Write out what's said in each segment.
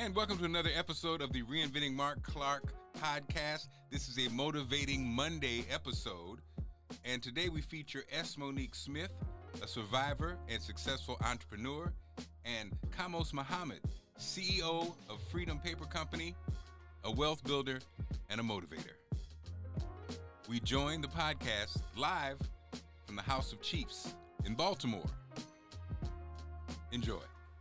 And welcome to another episode of the Reinventing Marc Clarke podcast. This is a Motivating Monday episode. And today we feature Monique Smith, a survivor and successful entrepreneur, and Kamose Muhammad, CEO of Freedom Paper Company, a wealth builder, and a motivator. We join the podcast live from the House of Chiefs in Baltimore. Enjoy.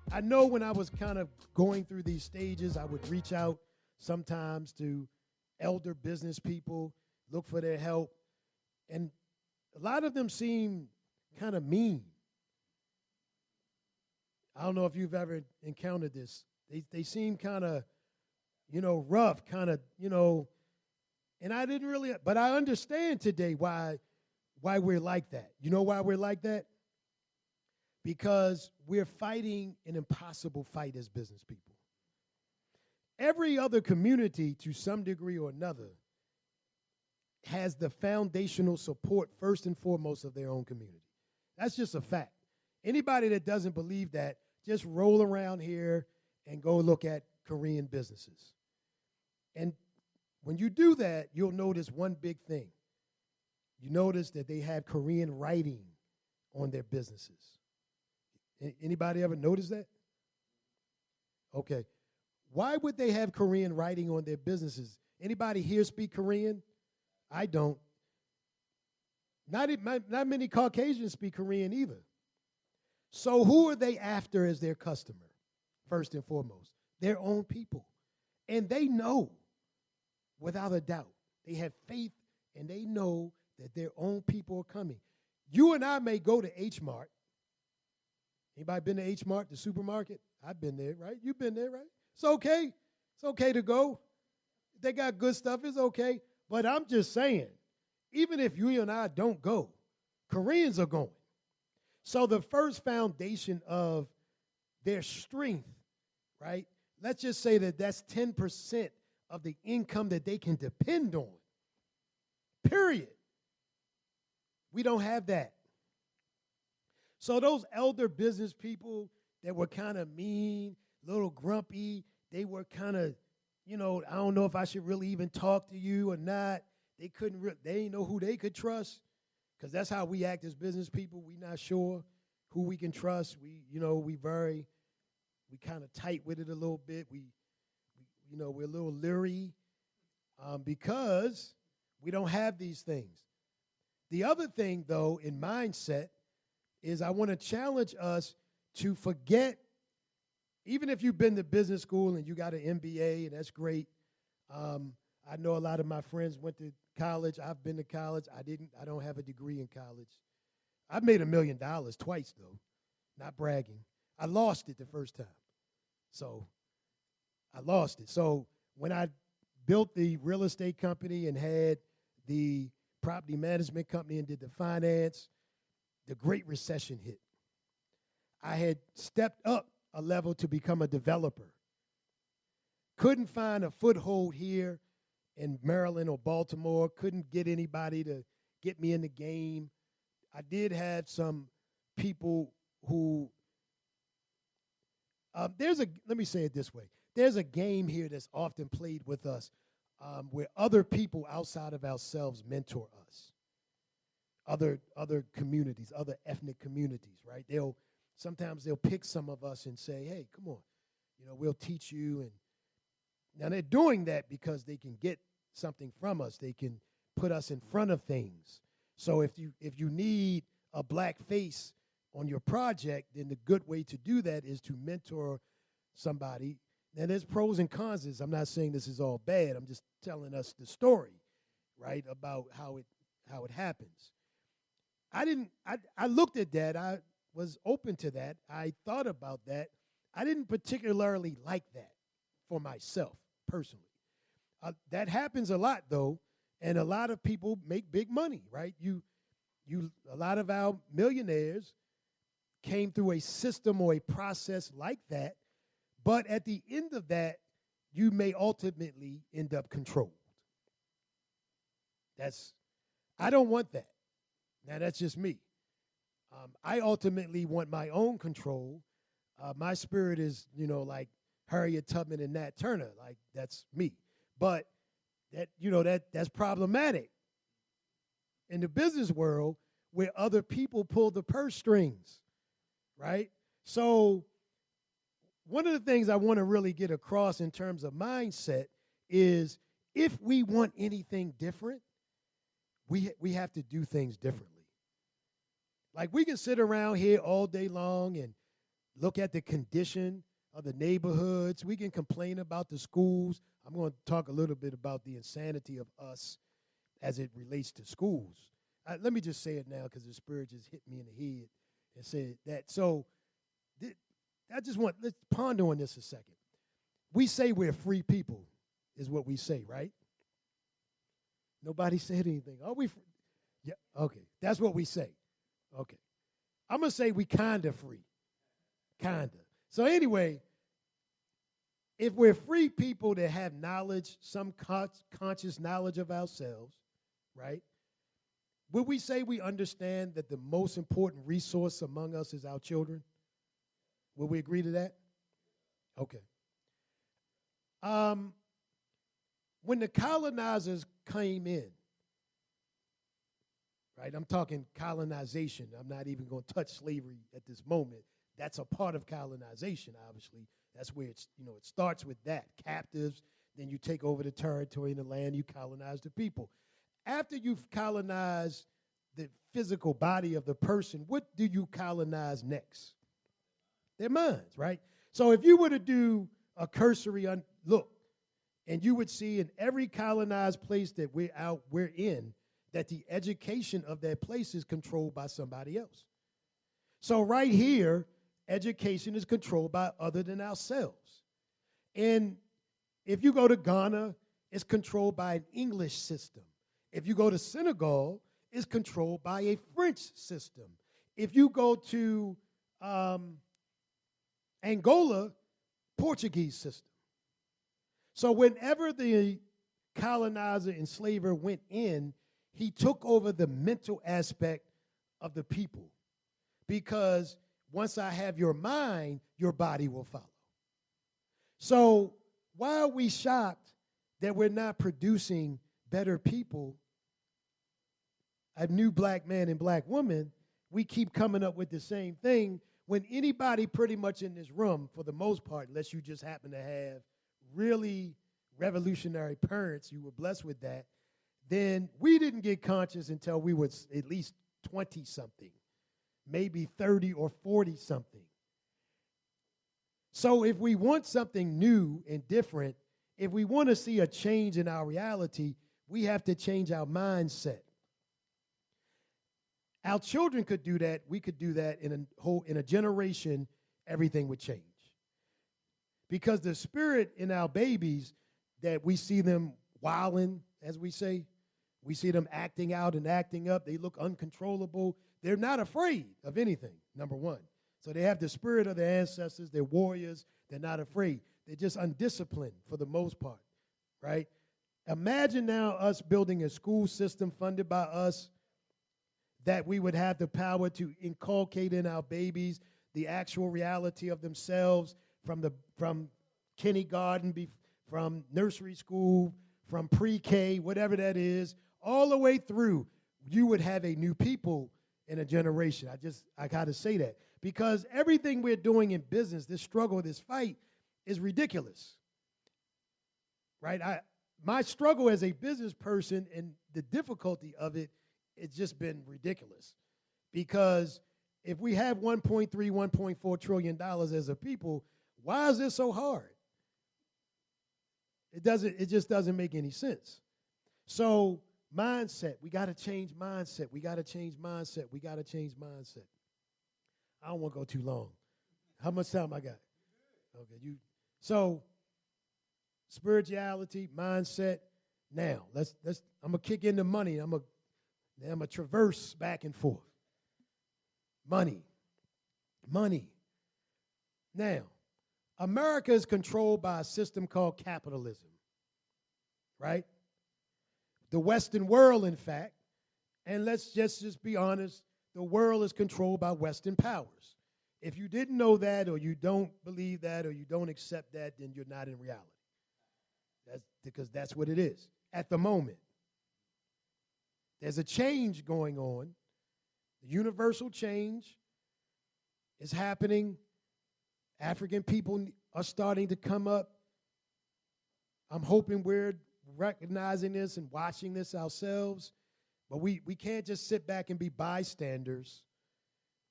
I know when I was kind of going through these stages, I would reach out sometimes to elder business people, look for their help, and a lot of them seem kind of mean. I don't know if you've ever encountered this. They seem kind of, rough, kind of, and I didn't really, but I understand today why we're like that. You know why we're like that? Because we're fighting an impossible fight as business people. Every other community, to some degree or another, has the foundational support, first and foremost, of their own community. That's just a fact. Anybody that doesn't believe that, just roll around here and go look at Korean businesses. And when you do that, you'll notice one big thing. You notice that they have Korean writing on their businesses. Anybody ever notice that? Okay. Why would they have Korean writing on their businesses? Anybody here speak Korean? I don't. Not many Caucasians speak Korean either. So who are they after as their customer, first and foremost? Their own people. And they know, without a doubt, they have faith and they know that their own people are coming. You and I may go to H Mart. Anybody been to H Mart, the supermarket? I've been there, right? You've been there, right? It's okay. It's okay to go. They got good stuff. It's okay. But I'm just saying, even if you and I don't go, Koreans are going. So the first foundation of their strength, right? Let's just say that that's 10% of the income that they can depend on. Period. We don't have that. So those elder business people that were kind of mean, little grumpy, they were kind of, I don't know if I should really even talk to you or not. They didn't know who they could trust, because that's how we act as business people. We not sure who we can trust. We kind of tight with it a little bit. We're a little leery because we don't have these things. The other thing, though, in mindset, is I want to challenge us to forget, even if you've been to business school and you got an MBA, and that's great. I know a lot of my friends went to college. I've been to college. I don't have a degree in college. I've made $1 million twice, though. Not bragging. I lost it the first time. So I lost it. So when I built the real estate company and had the property management company and did the finance, the Great Recession hit. I had stepped up a level to become a developer. Couldn't find a foothold here in Maryland or Baltimore. Couldn't get anybody to get me in the game. I did have some people who, let me say it this way. There's a game here that's often played with us where other people outside of ourselves mentor us. Other communities, other ethnic communities, right? Sometimes they'll pick some of us and say, hey, come on, we'll teach you. And now they're doing that because they can get something from us. They can put us in front of things. So if you need a black face on your project, then the good way to do that is to mentor somebody. Now there's pros and cons. I'm not saying this is all bad. I'm just telling us the story, right, about how it happens. I looked at that. I was open to that. I thought about that. I didn't particularly like that for myself personally. That happens a lot, though, and a lot of people make big money, right? A lot of our millionaires came through a system or a process like that, but at the end of that, you may ultimately end up controlled. I don't want that. Now, that's just me. I ultimately want my own control. My spirit is, like Harriet Tubman and Nat Turner. Like, that's me. But that's problematic in the business world where other people pull the purse strings, right? So one of the things I want to really get across in terms of mindset is if we want anything different, we have to do things differently. Like, we can sit around here all day long and look at the condition of the neighborhoods. We can complain about the schools. I'm going to talk a little bit about the insanity of us as it relates to schools. Let me just say it now because the Spirit just hit me in the head and said that. So let's ponder on this a second. We say we're free people is what we say, right? Nobody said anything. Are we free? Yeah, okay. That's what we say. Okay. I'm going to say we kind of free. Kind of. So anyway, if we're free people that have knowledge, some conscious knowledge of ourselves, right? Would we say we understand that the most important resource among us is our children? Will we agree to that? Okay. When the colonizers came in, right? I'm talking colonization. I'm not even going to touch slavery at this moment. That's a part of colonization, obviously. That's where it starts with that. Captives, then you take over the territory and the land, you colonize the people. After you've colonized the physical body of the person, what do you colonize next? Their minds, right? So if you were to do a cursory look, and you would see in every colonized place that we're in, that the education of that place is controlled by somebody else. So right here, education is controlled by other than ourselves. And if you go to Ghana, it's controlled by an English system. If you go to Senegal, it's controlled by a French system. If you go to Angola, Portuguese system. So whenever the colonizer enslaver went in, he took over the mental aspect of the people. Because once I have your mind, your body will follow. So why are we shocked that we're not producing better people, a new black man and black woman? We keep coming up with the same thing when anybody pretty much in this room, for the most part, unless you just happen to have really revolutionary parents, you were blessed with that, then we didn't get conscious until we were at least 20-something, maybe 30 or 40-something. So if we want something new and different, if we want to see a change in our reality, we have to change our mindset. Our children could do that. We could do that in a generation. Everything would change. Because the spirit in our babies, that we see them wilding, as we say, we see them acting out and acting up. They look uncontrollable. They're not afraid of anything, number one. So they have the spirit of their ancestors. They're warriors. They're not afraid. They're just undisciplined for the most part, right? Imagine now us building a school system funded by us that we would have the power to inculcate in our babies the actual reality of themselves from kindergarten, from nursery school, from pre-K, whatever that is, all the way through. You would have a new people in a generation. I got to say that. Because everything we're doing in business, this struggle, this fight, is ridiculous, right? My struggle as a business person and the difficulty of it, it's just been ridiculous. Because if we have $1.3, $1.4 trillion as a people, why is this so hard? It just doesn't make any sense. So mindset, we got to change mindset. We got to change mindset. We got to change mindset. I don't want to go too long. How much time I got? Okay, so spirituality, mindset. Now, I'm gonna kick into money. I'm gonna traverse back and forth. Money. Now, America is controlled by a system called capitalism, right? The Western world, in fact, and let's just be honest, the world is controlled by Western powers. If you didn't know that, or you don't believe that, or you don't accept that, then you're not in reality. That's because that's what it is at the moment. There's a change going on. The universal change is happening. African people are starting to come up. I'm hoping we're recognizing this and watching this ourselves. But we can't just sit back and be bystanders,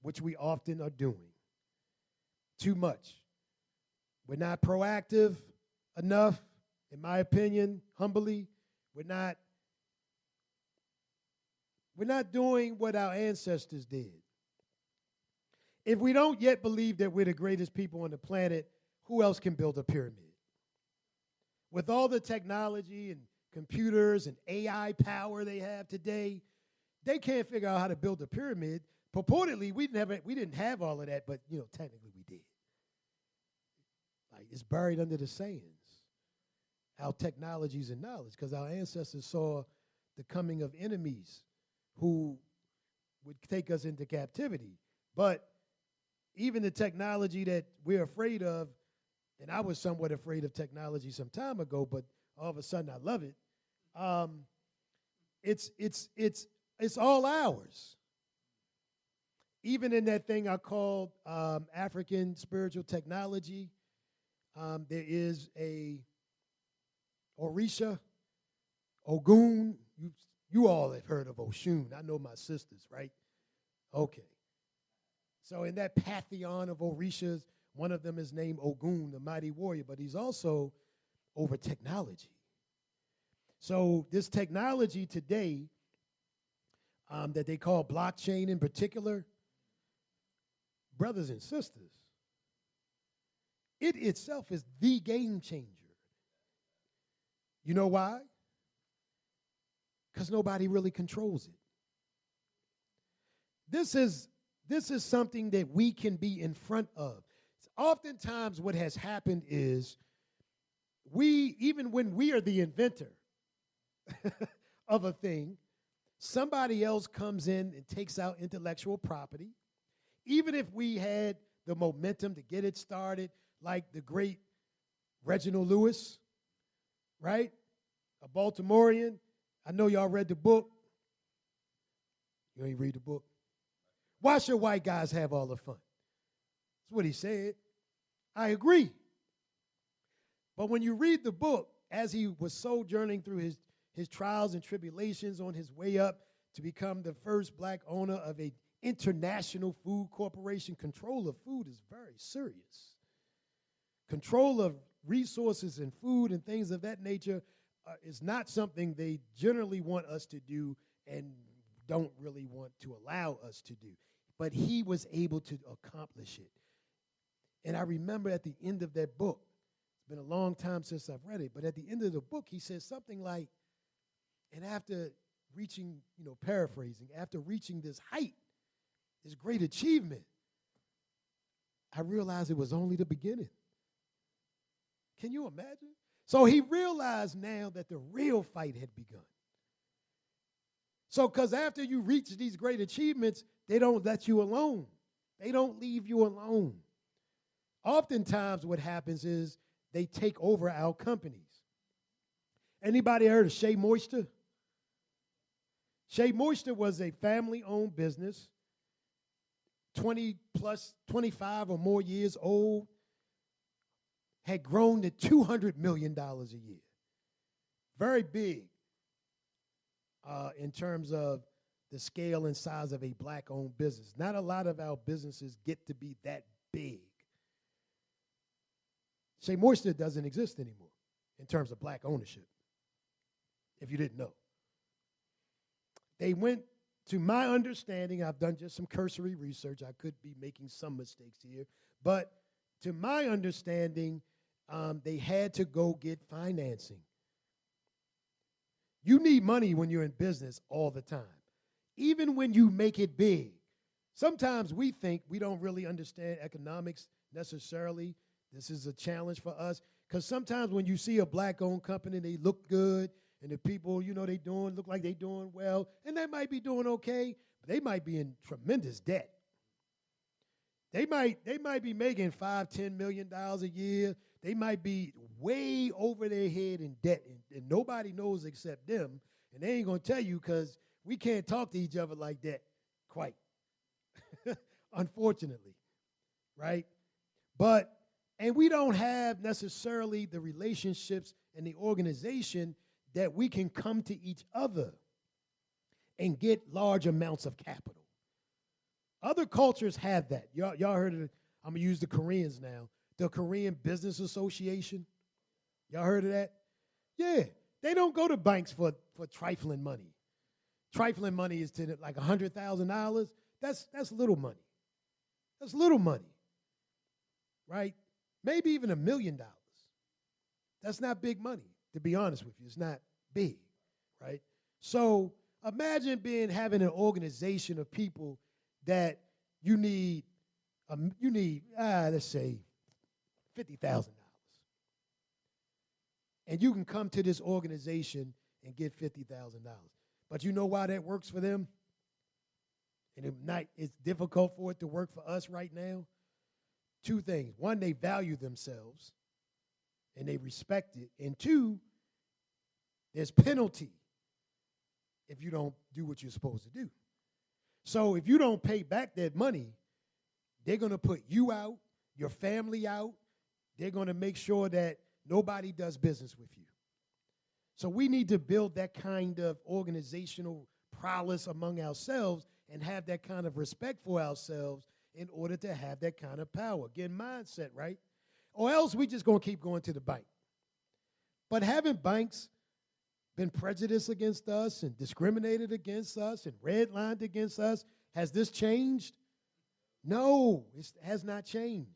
which we often are doing. Too much. We're not proactive enough, in my opinion, humbly. We're not doing what our ancestors did. If we don't yet believe that we're the greatest people on the planet, who else can build a pyramid? With all the technology and computers and AI power they have today, they can't figure out how to build a pyramid. Purportedly, we didn't have all of that, but technically we did. Like, it's buried under the sands, our technologies and knowledge, because our ancestors saw the coming of enemies who would take us into captivity. But even the technology that we're afraid of, and I was somewhat afraid of technology some time ago, but all of a sudden I love it. It's all ours. Even in that thing I called African spiritual technology, there is a Orisha, Ogun. You all have heard of Oshun. I know my sisters, right? Okay. So in that pantheon of Orishas, one of them is named Ogun, the mighty warrior, but he's also over technology. So this technology today that they call blockchain in particular, brothers and sisters, it itself is the game changer. You know why? Because nobody really controls it. This is something that we can be in front of. Oftentimes what has happened is even when we are the inventor of a thing, somebody else comes in and takes out intellectual property. Even if we had the momentum to get it started, like the great Reginald Lewis, right? A Baltimorean. I know y'all read the book. You ain't read the book? Why should white guys have all the fun? That's what he said. I agree. But when you read the book, as he was sojourning through his trials and tribulations on his way up to become the first black owner of an international food corporation, control of food is very serious. Control of resources and food and things of that nature is not something they generally want us to do and don't really want to allow us to do. But he was able to accomplish it. And I remember at the end of that book, it's been a long time since I've read it, but at the end of the book, he says something like, and after reaching, paraphrasing, after reaching this height, this great achievement, I realized it was only the beginning. Can you imagine? So he realized now that the real fight had begun. So, because after you reach these great achievements, they don't let you alone. They don't leave you alone. Oftentimes what happens is they take over our companies. Anybody heard of Shea Moisture? Shea Moisture was a family-owned business, 25 or more years old, had grown to $200 million a year. Very big in terms of the scale and size of a black-owned business. Not a lot of our businesses get to be that big. Shea Moisture doesn't exist anymore in terms of black ownership, if you didn't know. They went, to my understanding, I've done just some cursory research. I could be making some mistakes here. But to my understanding, they had to go get financing. You need money when you're in business all the time, even when you make it big. Sometimes we think we don't really understand economics necessarily. This is a challenge for us because sometimes when you see a black-owned company, they look good, and the people, they look like they're doing well, and they might be doing okay, but they might be in tremendous debt. They might be making $5-10 million a year. They might be way over their head in debt, and nobody knows except them. And they ain't gonna tell you because we can't talk to each other like that, quite, unfortunately, right? And we don't have necessarily the relationships and the organization that we can come to each other and get large amounts of capital. Other cultures have that. Y'all heard of it? I'm going to use the Koreans now. The Korean Business Association. Y'all heard of that? Yeah. They don't go to banks for trifling money. Trifling money is to like $100,000. That's little money. That's little money, right? Maybe even $1 million. That's not big money, to be honest with you. It's not big, right? So imagine having an organization of people that you need, let's say, $50,000. And you can come to this organization and get $50,000. But you know why that works for them? And it's difficult for it to work for us right now? Two things. One, they value themselves and they respect it. And two, there's penalty if you don't do what you're supposed to do. So if you don't pay back that money, they're going to put you out, your family out. They're going to make sure that nobody does business with you. So we need to build that kind of organizational prowess among ourselves and have that kind of respect for ourselves in order to have that kind of power. Again, mindset, right? Or else we just going to keep going to the bank. But haven't banks been prejudiced against us and discriminated against us and redlined against us? Has this changed? No, it has not changed.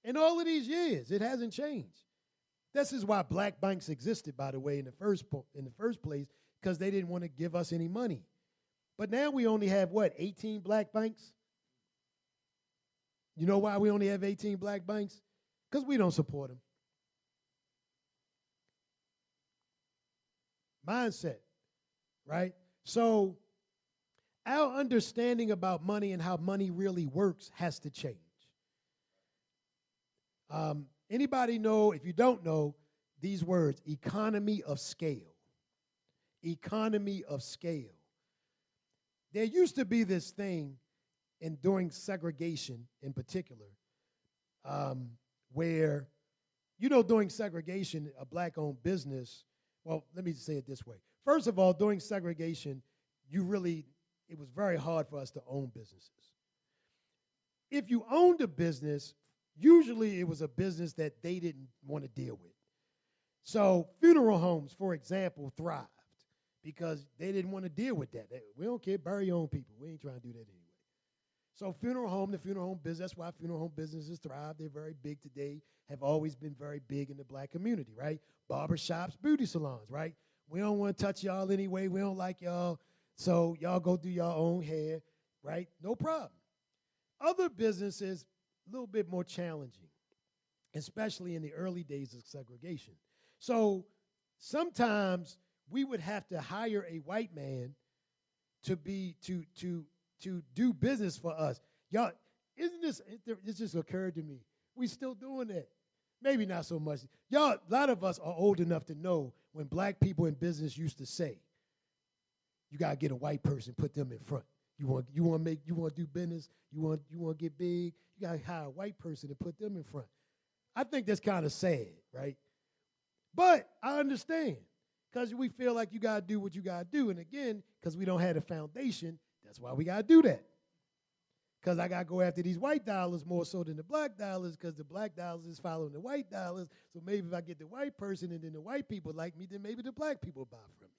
In all of these years, it hasn't changed. This is why black banks existed, by the way, in the first place, because they didn't want to give us any money. But now we only have, 18 black banks? You know why we only have 18 black banks? Because we don't support them. Mindset, right? So our understanding about money and how money really works has to change. Anybody know, if you don't know, these words, economy of scale. Economy of scale. There used to be this thing during segregation in particular, where, during segregation, a black-owned business, well, let me say it this way. First of all, during segregation, it was very hard for us to own businesses. If you owned a business, usually it was a business that they didn't want to deal with. So funeral homes, for example, thrived because they didn't want to deal with that. We don't care, bury your own people. We ain't trying to do that anyway. So the funeral home business, that's why funeral home businesses thrive. They're very big today, have always been very big in the black community, right? Barbershops, beauty salons, right? We don't want to touch y'all anyway. We don't like y'all, so y'all go do your own hair, right? No problem. Other businesses, a little bit more challenging, especially in the early days of segregation. So sometimes we would have to hire a white man to do business for us. Y'all, this just occurred to me. We still doing that. Maybe not so much. Y'all, a lot of us are old enough to know when black people in business used to say, you gotta get a white person, put them in front. You want to do business, you want to get big, you gotta hire a white person and put them in front. I think that's kind of sad, right? But I understand, because we feel like you gotta do what you gotta do. And again, because we don't have a foundation, that's why we gotta do that. Because I gotta go after these white dollars more so than the black dollars, because the black dollars is following the white dollars. So maybe if I get the white person and then the white people like me, then maybe the black people buy from me.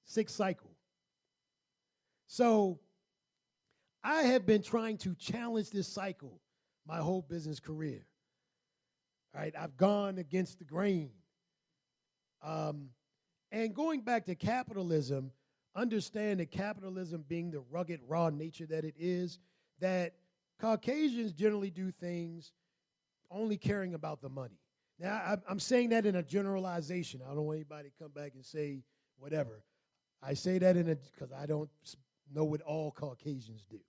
Sixth cycle. So I have been trying to challenge this cycle my whole business career. All right, I've gone against the grain. And going back to capitalism, understand that capitalism being the rugged, raw nature that it is, that Caucasians generally do things only caring about the money. Now, I'm saying that in a generalization. I don't want anybody to come back and say whatever. I say that because I don't know what all Caucasians do.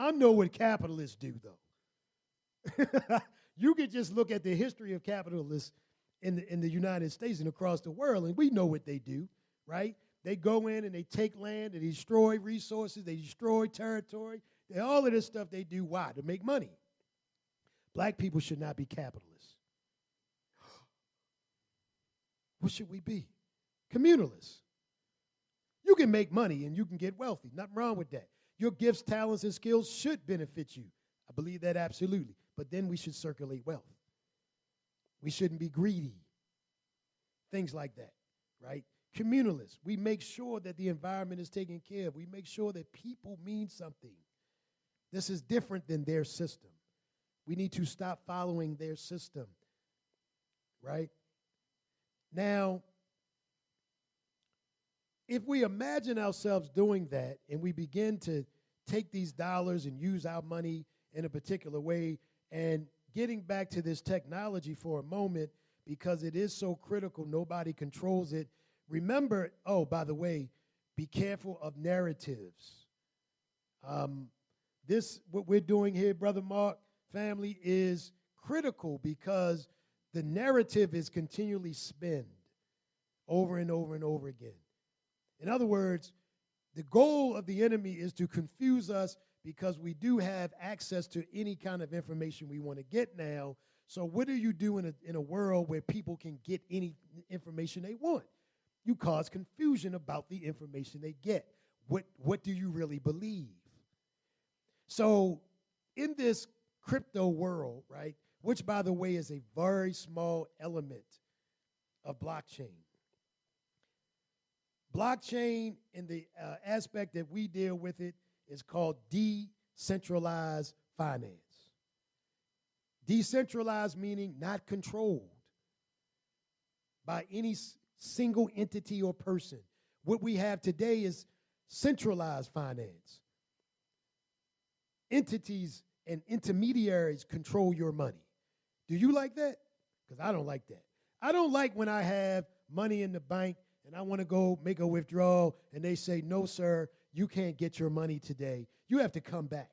I know what capitalists do, though. You could just look at the history of capitalists in the United States and across the world, and we know what they do, right? They go in and they take land, they destroy resources, they destroy territory. All of this stuff they do, why? To make money. Black people should not be capitalists. What should we be? Communalists. You can make money and you can get wealthy. Nothing wrong with that. Your gifts, talents, and skills should benefit you. I believe that absolutely. But then we should circulate wealth. We shouldn't be greedy. Things like that, right? Communalists. We make sure that the environment is taken care of. We make sure that people mean something. This is different than their system. We need to stop following their system, right? Now, if we imagine ourselves doing that and we begin to take these dollars and use our money in a particular way, and getting back to this technology for a moment, because it is so critical, nobody controls it. Remember, oh, by the way, be careful of narratives. What we're doing here, Brother Mark, family, is critical because the narrative is continually spinned over and over and over again. In other words, the goal of the enemy is to confuse us because we do have access to any kind of information we want to get now. So what do you do in a world where people can get any information they want? You cause confusion about the information they get. What do you really believe? So in this crypto world, right, which, by the way, is a very small element of blockchain. Blockchain, in the aspect that we deal with it, is called decentralized finance. Decentralized meaning not controlled by any single entity or person. What we have today is centralized finance. Entities and intermediaries control your money. Do you like that? Because I don't like that. I don't like when I have money in the bank and I want to go make a withdrawal and they say, no, sir, you can't get your money today. You have to come back.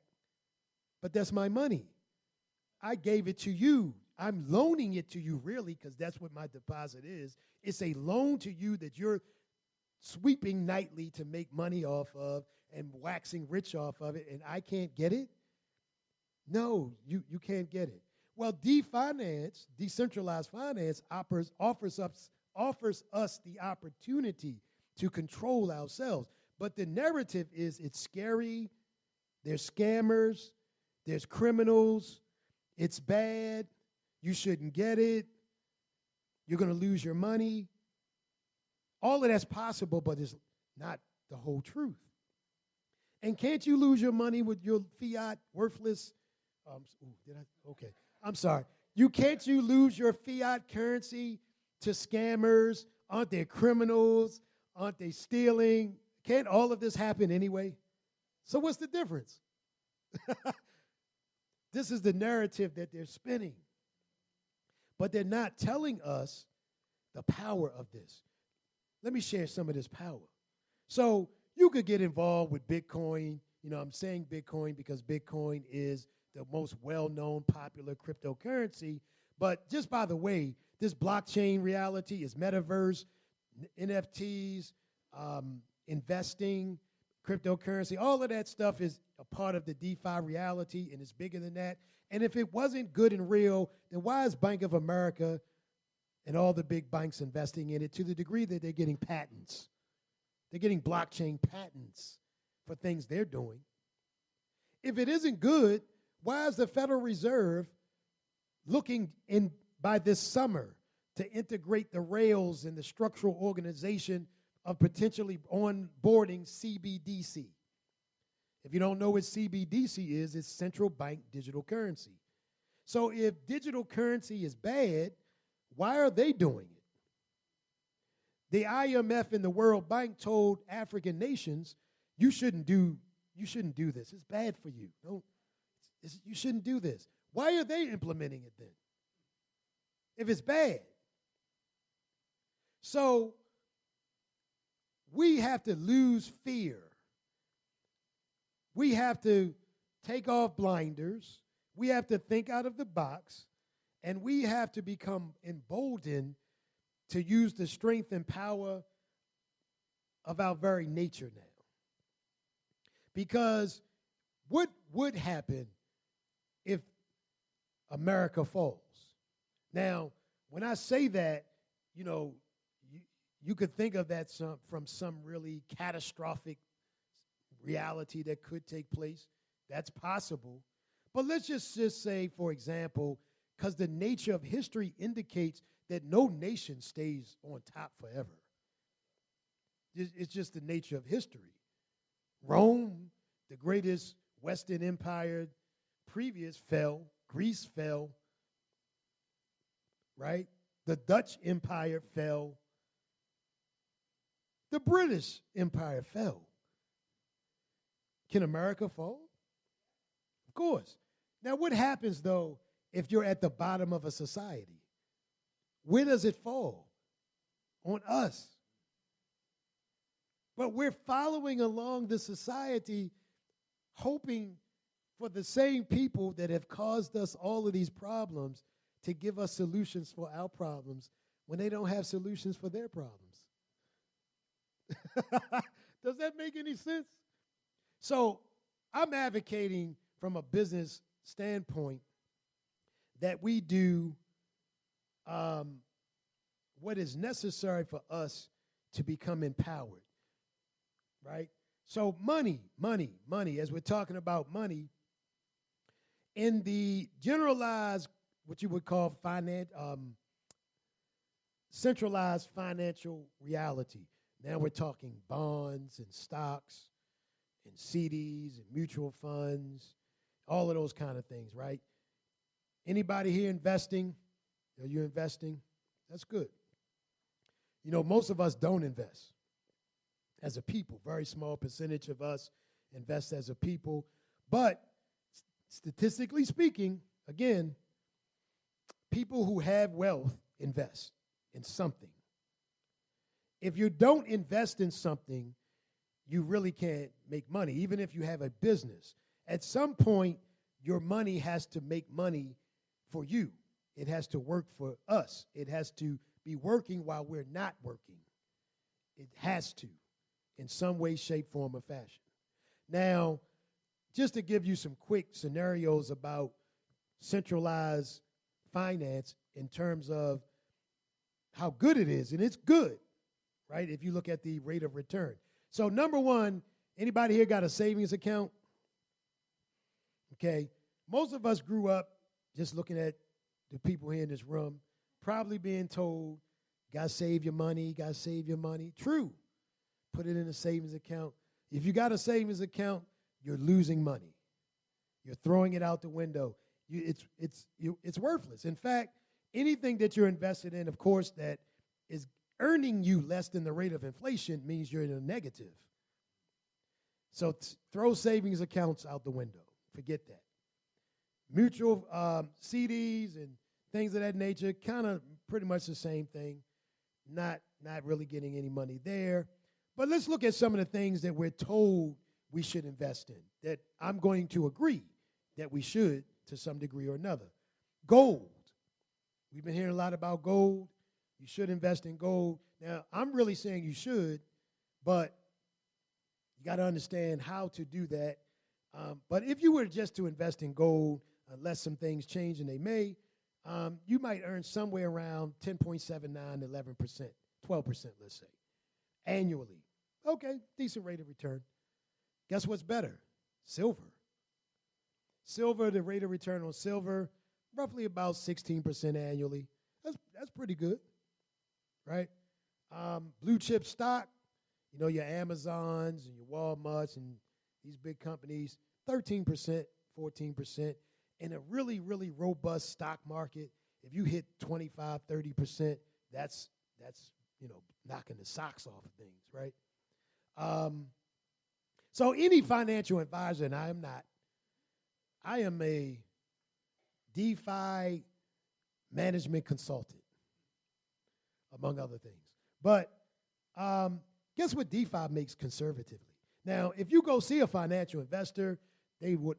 But that's my money. I gave it to you. I'm loaning it to you, really, because that's what my deposit is. It's a loan to you that you're sweeping nightly to make money off of and waxing rich off of it, and I can't get it? No, you can't get it. Well, decentralized finance, offers us the opportunity to control ourselves. But the narrative is it's scary, there's scammers, there's criminals, it's bad, you shouldn't get it, you're going to lose your money. All of that's possible, but it's not the whole truth. And can't you lose your money with your fiat worthless? Okay, I'm sorry. Can't you lose your fiat currency to scammers? Aren't they criminals? Aren't they stealing? Can't all of this happen anyway? So what's the difference? This is the narrative that they're spinning. But they're not telling us the power of this. Let me share some of this power. So you could get involved with Bitcoin. You know, I'm saying Bitcoin because Bitcoin is the most well-known popular cryptocurrency. But just by the way, this blockchain reality is metaverse, NFTs, investing, cryptocurrency. All of that stuff is a part of the DeFi reality, and it's bigger than that. And if it wasn't good and real, then why is Bank of America and all the big banks investing in it to the degree that they're getting patents? They're getting blockchain patents for things they're doing. If it isn't good, why is the Federal Reserve looking in by this summer to integrate the rails and the structural organization of potentially onboarding CBDC? If you don't know what CBDC is, it's central bank digital currency. So if digital currency is bad, why are they doing it? The IMF and the World Bank told African nations, you shouldn't do this. It's bad for you. You shouldn't do this. Why are they implementing it then? If it's bad. So we have to lose fear. We have to take off blinders. We have to think out of the box, and we have to become emboldened to use the strength and power of our very nature now. Because what would happen if America falls? Now, when I say that, you could think of that from some really catastrophic reality that could take place. That's possible. But let's just say, for example, because the nature of history indicates that no nation stays on top forever. It's just the nature of history. Rome, the greatest Western empire previous, fell. Greece fell. Right? The Dutch Empire fell. The British Empire fell. Can America fall? Of course. Now, what happens, though, if you're at the bottom of a society? Where does it fall? On us. But we're following along the society, hoping for the same people that have caused us all of these problems to give us solutions for our problems when they don't have solutions for their problems. Does that make any sense? So I'm advocating from a business standpoint that we do what is necessary for us to become empowered, right? So money, as we're talking about money, in the generalized, what you would call centralized financial reality. Now we're talking bonds and stocks and CDs and mutual funds, all of those kind of things, right? Anybody here investing? Are you investing? That's good. Most of us don't invest as a people. Very small percentage of us invest as a people. But statistically speaking, again, people who have wealth invest in something. If you don't invest in something, you really can't make money, even if you have a business. At some point, your money has to make money for you. It has to work for us. It has to be working while we're not working. It has to, in some way, shape, form, or fashion. Now, just to give you some quick scenarios about centralized finance in terms of how good it is, and it's good, right, if you look at the rate of return. So number one, anybody here got a savings account? Okay. Most of us grew up just looking at the people here in this room, probably being told, gotta save your money, gotta save your money. True. Put it in a savings account. If you got a savings account, you're losing money. You're throwing it out the window. It's worthless. In fact, anything that you're invested in, of course, that is earning you less than the rate of inflation means you're in a negative. So throw savings accounts out the window. Forget that. Mutual CDs and things of that nature, kind of pretty much the same thing. Not really getting any money there. But let's look at some of the things that we're told we should invest in, that I'm going to agree that we should to some degree or another. Gold. We've been hearing a lot about gold. You should invest in gold. Now, I'm really saying you should, but you got to understand how to do that. But if you were just to invest in gold, unless some things change, and they may, you might earn somewhere around 10.79, 11%, 12%, let's say, annually. Okay, decent rate of return. Guess what's better? Silver. Silver, the rate of return on silver, roughly about 16% annually. That's pretty good, right? Blue chip stock, your Amazons and your Walmarts and these big companies, 13%, 14%. In a really, really robust stock market, if you hit 25, 30%, that's knocking the socks off of things, right? So any financial advisor, and I am not, I am a DeFi management consultant, among other things. But guess what DeFi makes conservatively? Now, if you go see a financial investor, they would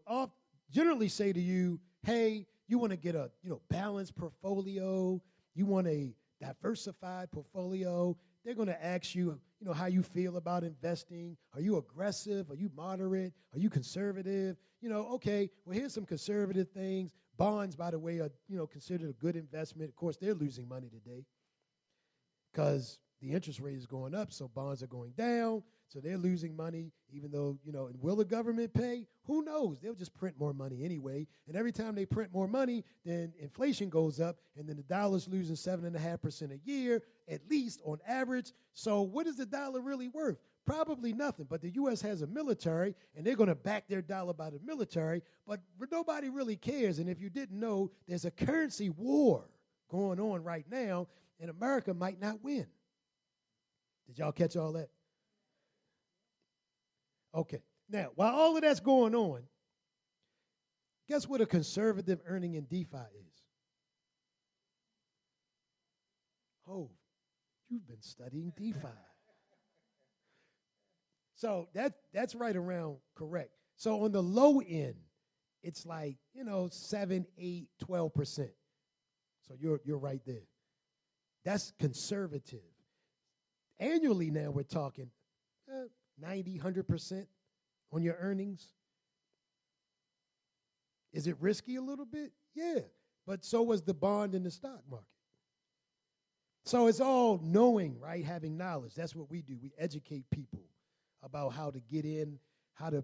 generally say to you, hey, you want to get a balanced portfolio, you want a diversified portfolio. They're going to ask you, how you feel about investing. Are you aggressive? Are you moderate? Are you conservative? Okay, well, here's some conservative things. Bonds, by the way, are, considered a good investment. Of course, they're losing money today because the interest rate is going up, so bonds are going down, so they're losing money, even though, and will the government pay? Who knows? They'll just print more money anyway, and every time they print more money, then inflation goes up, and then the dollar's losing 7.5% a year, at least on average. So what is the dollar really worth? Probably nothing, but the U.S. has a military, and they're going to back their dollar by the military, but nobody really cares, and if you didn't know, there's a currency war going on right now, and America might not win. Did y'all catch all that? Okay. Now, while all of that's going on, guess what a conservative earning in DeFi is? Oh, you've been studying DeFi. So that's right around correct. So on the low end, it's like, 7, 8, 12%. So you're right there. That's conservative. Annually now we're talking 90, 100% on your earnings. Is it risky a little bit? Yeah, but so was the bond in the stock market. So it's all knowing, right? Having knowledge. That's what we do. We educate people about how to get in, how to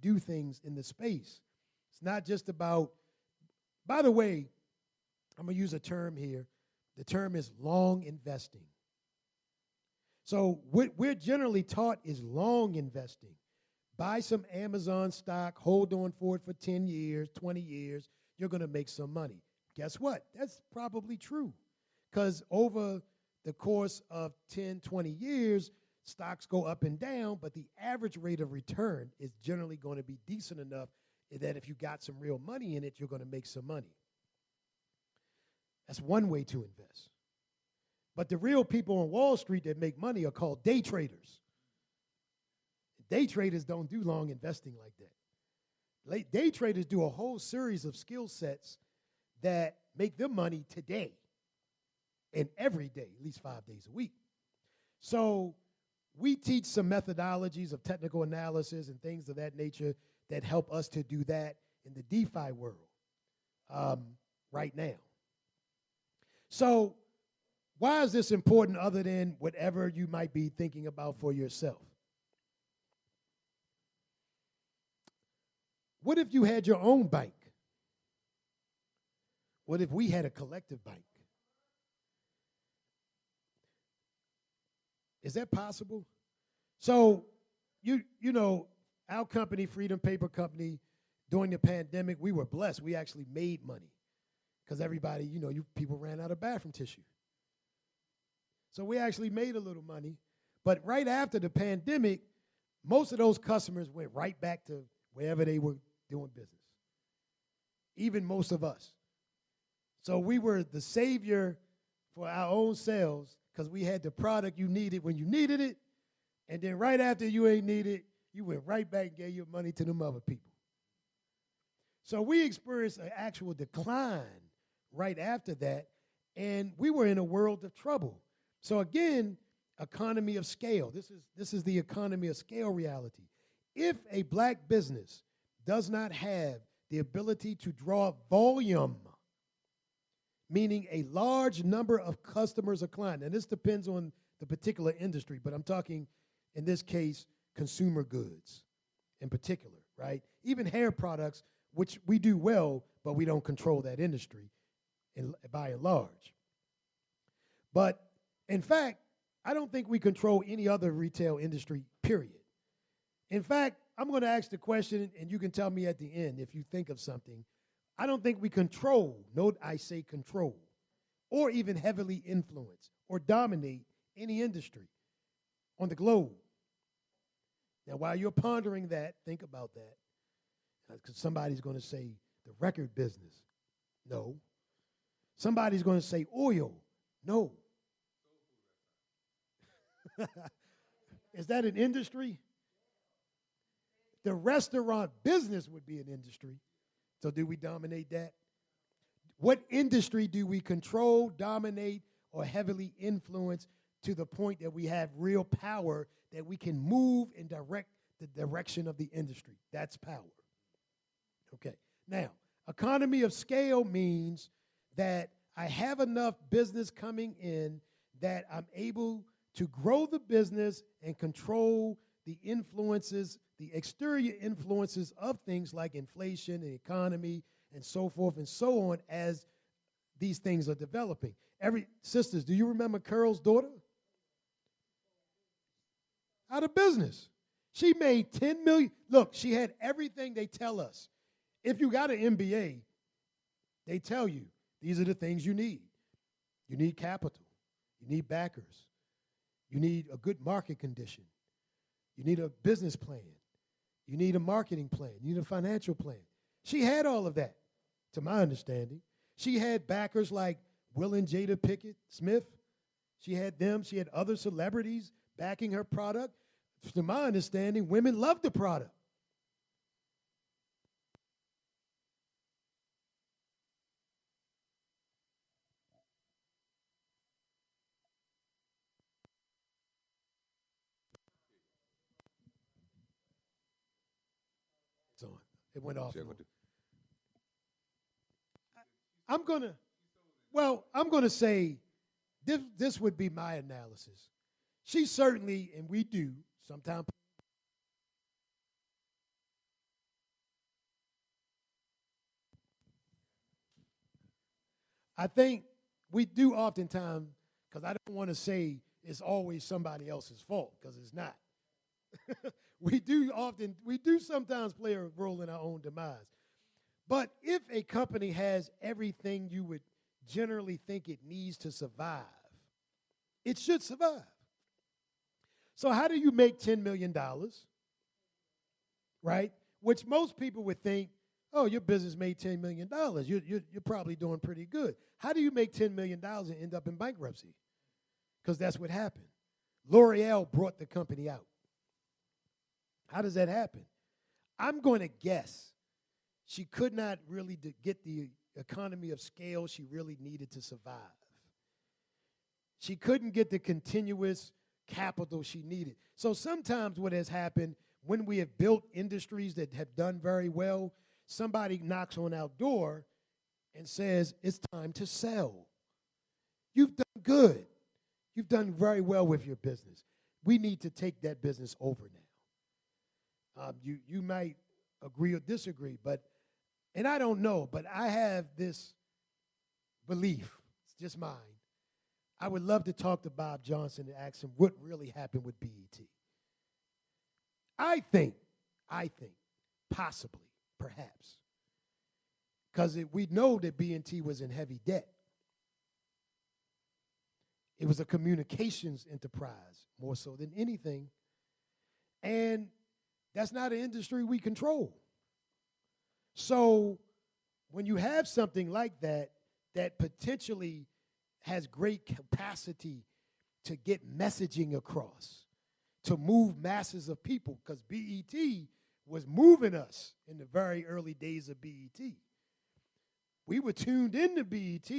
do things in the space. It's not just about, by the way, I'm going to use a term here. The term is long investing. So what we're generally taught is long investing. Buy some Amazon stock, hold on for it for 10 years, 20 years, you're going to make some money. Guess what? That's probably true because over the course of 10, 20 years, stocks go up and down, but the average rate of return is generally going to be decent enough that if you got some real money in it, you're going to make some money. That's one way to invest. But the real people on Wall Street that make money are called day traders. Day traders don't do long investing like that. Day traders do a whole series of skill sets that make them money today and every day, at least 5 days a week. So we teach some methodologies of technical analysis and things of that nature that help us to do that in the DeFi world right now. So why is this important other than whatever you might be thinking about for yourself? What if you had your own bank? What if we had a collective bank? Is that possible? So, you know, our company, Freedom Paper Company, during the pandemic, we were blessed. We actually made money because everybody, people ran out of bathroom tissue. So we actually made a little money. But right after the pandemic, most of those customers went right back to wherever they were doing business, even most of us. So we were the savior for our own selves because we had the product you needed when you needed it, and then right after you ain't need it, you went right back and gave your money to them other people. So we experienced an actual decline right after that, and we were in a world of trouble. So again, economy of scale. This is the economy of scale reality. If a black business does not have the ability to draw volume, meaning a large number of customers or clients, and this depends on the particular industry, but I'm talking, in this case, consumer goods in particular, right? Even hair products, which we do well, but we don't control that industry by and large. But in fact, I don't think we control any other retail industry, period. In fact, I'm going to ask the question, and you can tell me at the end if you think of something. I don't think we control, note I say control, or even heavily influence or dominate any industry on the globe. Now, while you're pondering that, think about that, because somebody's going to say the record business. No. Somebody's going to say oil. No. Is that an industry? the restaurant business would be an industry. So do we dominate that? What industry do we control, dominate, or heavily influence to the point that we have real power that we can move and direct the direction of the industry? That's power. Okay. Now, economy of scale means that I have enough business coming in that I'm able to grow the business and control the influences, the exterior influences of things like inflation and economy and so forth and so on as these things are developing. Sisters, do you remember Carol's daughter? Out of business. She made $10 million. Look, she had everything they tell us. If you got an MBA, they tell you these are the things you need. You need capital. You need backers. You need a good market condition. You need a business plan. You need a marketing plan. You need a financial plan. She had all of that, to my understanding. She had backers like Will and Jada Pickett Smith. She had them. She had other celebrities backing her product. To my understanding, women love the product. It's on. It went off. I'm gonna say this would be my analysis. She certainly, and we do sometimes. I think we do oftentimes, because I don't want to say it's always somebody else's fault, because it's not. we do sometimes play a role in our own demise. But if a company has everything you would generally think it needs to survive, it should survive. So how do you make $10 million, right? Which most people would think, oh, your business made $10 million. You're probably doing pretty good. How do you make $10 million and end up in bankruptcy? Because that's what happened. L'Oreal brought the company out. How does that happen? I'm going to guess she could not really get the economy of scale she really needed to survive. She couldn't get the continuous capital she needed. So sometimes what has happened when we have built industries that have done very well, somebody knocks on our door and says, it's time to sell. You've done good. You've done very well with your business. We need to take that business over now. You might agree or disagree, and I don't know, but I have this belief, it's just mine. I would love to talk to Bob Johnson and ask him what really happened with BET. I think, possibly, perhaps, because we know that BET was in heavy debt. It was a communications enterprise more so than anything, and that's not an industry we control. So when you have something like that that potentially has great capacity to get messaging across, to move masses of people, because BET was moving us in the very early days of BET. We were tuned into BET.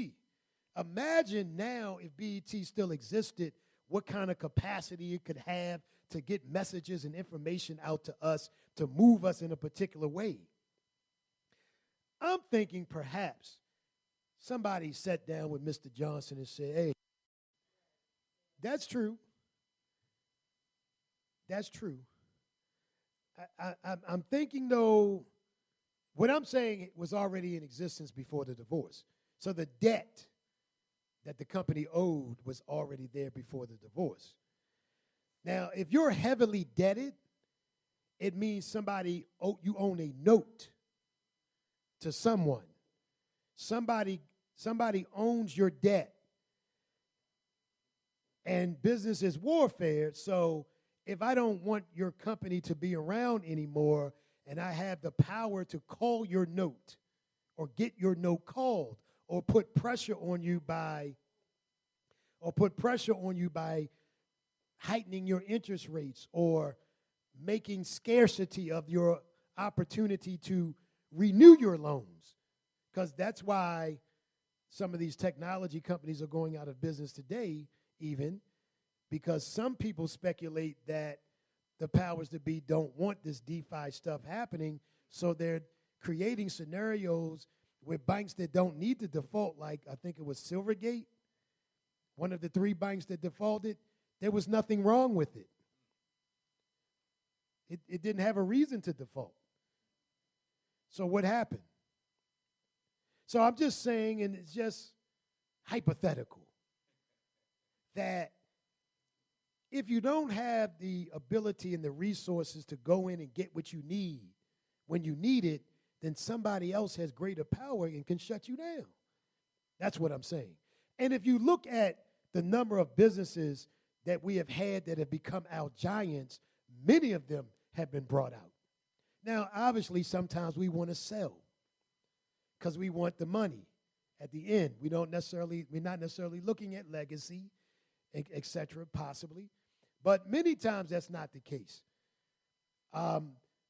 Imagine now if BET still existed, what kind of capacity it could have to get messages and information out to us to move us in a particular way. I'm thinking perhaps somebody sat down with Mr. Johnson and said, hey, that's true. That's true. I'm thinking, though, what I'm saying was already in existence before the divorce. So the debt that the company owed was already there before the divorce. Now, if you're heavily debted, it means you own a note to someone. Somebody owns your debt. And business is warfare, so if I don't want your company to be around anymore and I have the power to call your note or get your note called or put pressure on you by heightening your interest rates or making scarcity of your opportunity to renew your loans. Because that's why some of these technology companies are going out of business today, even because some people speculate that the powers that be don't want this DeFi stuff happening, so they're creating scenarios where banks that don't need to default, like I think it was Silvergate, one of the 3 banks that defaulted, there was nothing wrong with it. It didn't have a reason to default. So what happened? So I'm just saying, and it's just hypothetical, that if you don't have the ability and the resources to go in and get what you need when you need it, then somebody else has greater power and can shut you down. That's what I'm saying. And if you look at the number of businesses that we have had that have become our giants, many of them have been brought out. Now, obviously, sometimes we want to sell because we want the money at the end. We're not necessarily looking at legacy, et cetera, possibly. But many times that's not the case.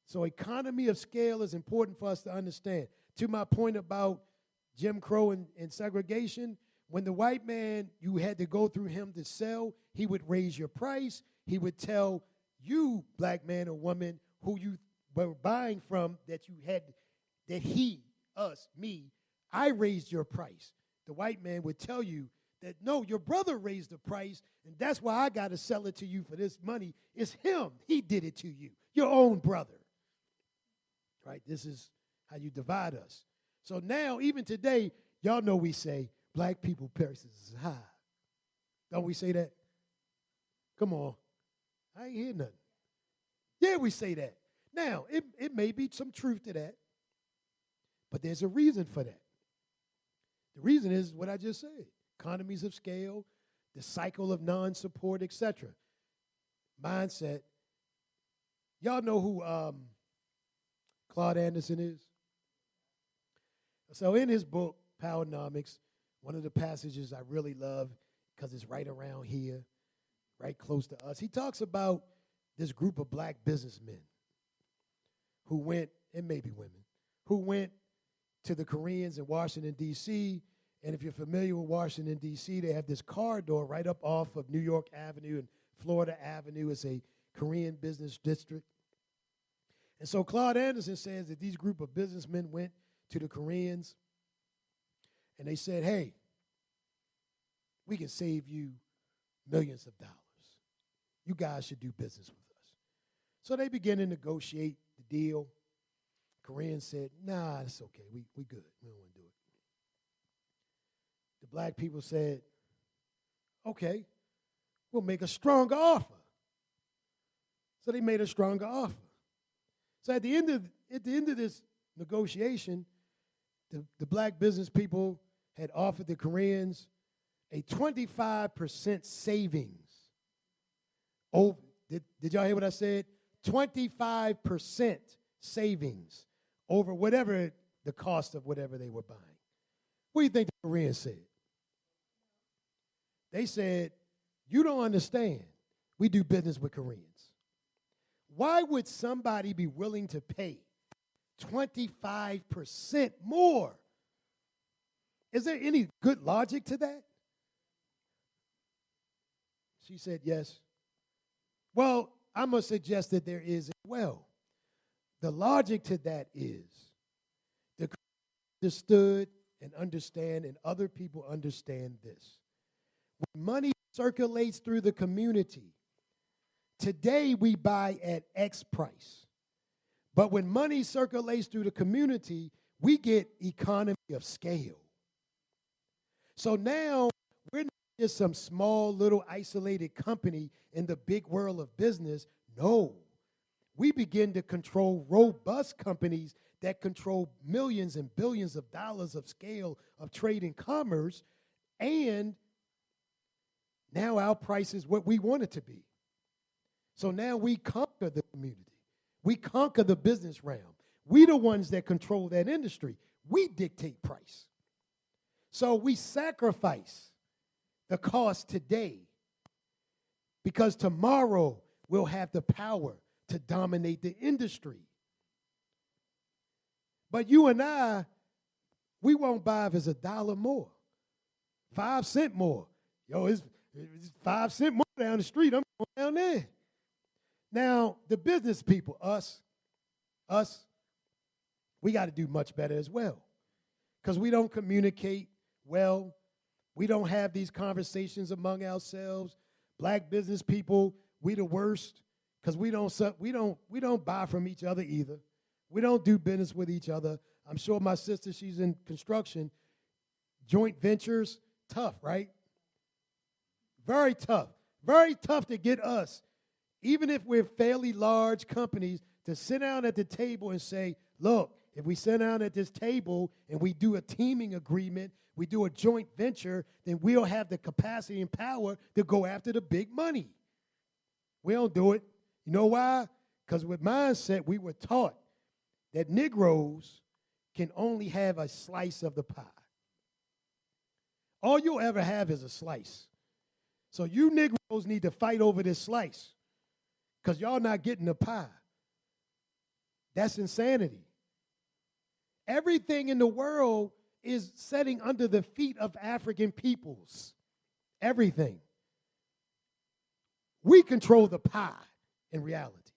So economy of scale is important for us to understand. To my point about Jim Crow and segregation, when the white man, you had to go through him to sell, he would raise your price. He would tell you, black man or woman, who you were buying from, that you had, that he, us, me, I raised your price. The white man would tell you that, no, your brother raised the price, and that's why I got to sell it to you for this money. It's him. He did it to you, your own brother. Right? This is how you divide us. So now, even today, y'all know we say black people prices is high. Don't we say that? Come on. I ain't hear nothing. Yeah, we say that. Now, it may be some truth to that, but there's a reason for that. The reason is what I just said. Economies of scale, the cycle of non-support, etc. Mindset. Y'all know who Claude Anderson is? So in his book, Powernomics, one of the passages I really love because it's right around here, right close to us, he talks about this group of black businessmen who went, and maybe women, who went to the Koreans in Washington, D.C., and if you're familiar with Washington, D.C., they have this corridor right up off of New York Avenue and Florida Avenue. It's a Korean business district. And so Claude Anderson says that these group of businessmen went to the Koreans and they said, hey, we can save you millions of dollars. You guys should do business with us. So they began to negotiate the deal. Koreans said, nah, it's okay. We good. We don't want to do it. The black people said, okay, we'll make a stronger offer. So they made a stronger offer. So at the end of this negotiation, the black business people had offered the Koreans a 25% savings. Oh, did y'all hear what I said? 25% savings over whatever the cost of whatever they were buying. What do you think the Koreans said? They said, you don't understand. We do business with Koreans. Why would somebody be willing to pay 25% more? Is there any good logic to that? She said yes. Well, I'm going to suggest that there is as well. The logic to that is the understood and understand, and other people understand this. When money circulates through the community, today we buy at X price. But when money circulates through the community, we get economy of scale. So now we're not just some small little isolated company in the big world of business. No, we begin to control robust companies that control millions and billions of dollars of scale of trade and commerce, and now our price is what we want it to be. So now we conquer the community. We conquer the business realm. We the ones that control that industry. We dictate price. So we sacrifice the cost today because tomorrow we'll have the power to dominate the industry. But you and I, we won't buy if it's $1 more, 5 cents more. Yo, it's 5 cents more down the street. I'm going down there. Now, the business people, us, we got to do much better as well, because we don't communicate well. We don't have these conversations among ourselves. Black business people, we the worst, because we don't buy from each other either. We don't do business with each other. I'm sure my sister, she's in construction. Joint ventures, tough, right? Very tough. Very tough to get us, even if we're fairly large companies, to sit down at the table and say, look, if we sit down at this table and we do a teaming agreement, we do a joint venture, then we'll have the capacity and power to go after the big money. We don't do it. You know why? Because with mindset, we were taught that Negroes can only have a slice of the pie. All you'll ever have is a slice. So you Negroes need to fight over this slice, because y'all not getting the pie. That's insanity. Everything in the world is setting under the feet of African peoples. Everything. We control the pie in reality.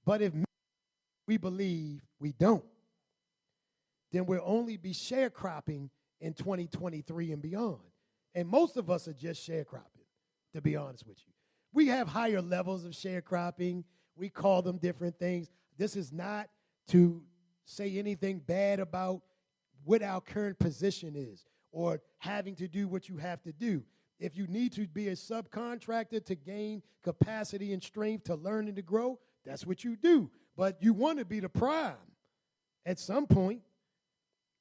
But if we believe we don't, then we'll only be sharecropping in 2023 and beyond. And most of us are just sharecropping, to be honest with you. We have higher levels of sharecropping. We call them different things. This is not to say anything bad about what our current position is or having to do what you have to do. If you need to be a subcontractor to gain capacity and strength to learn and to grow, that's what you do. But you want to be the prime at some point.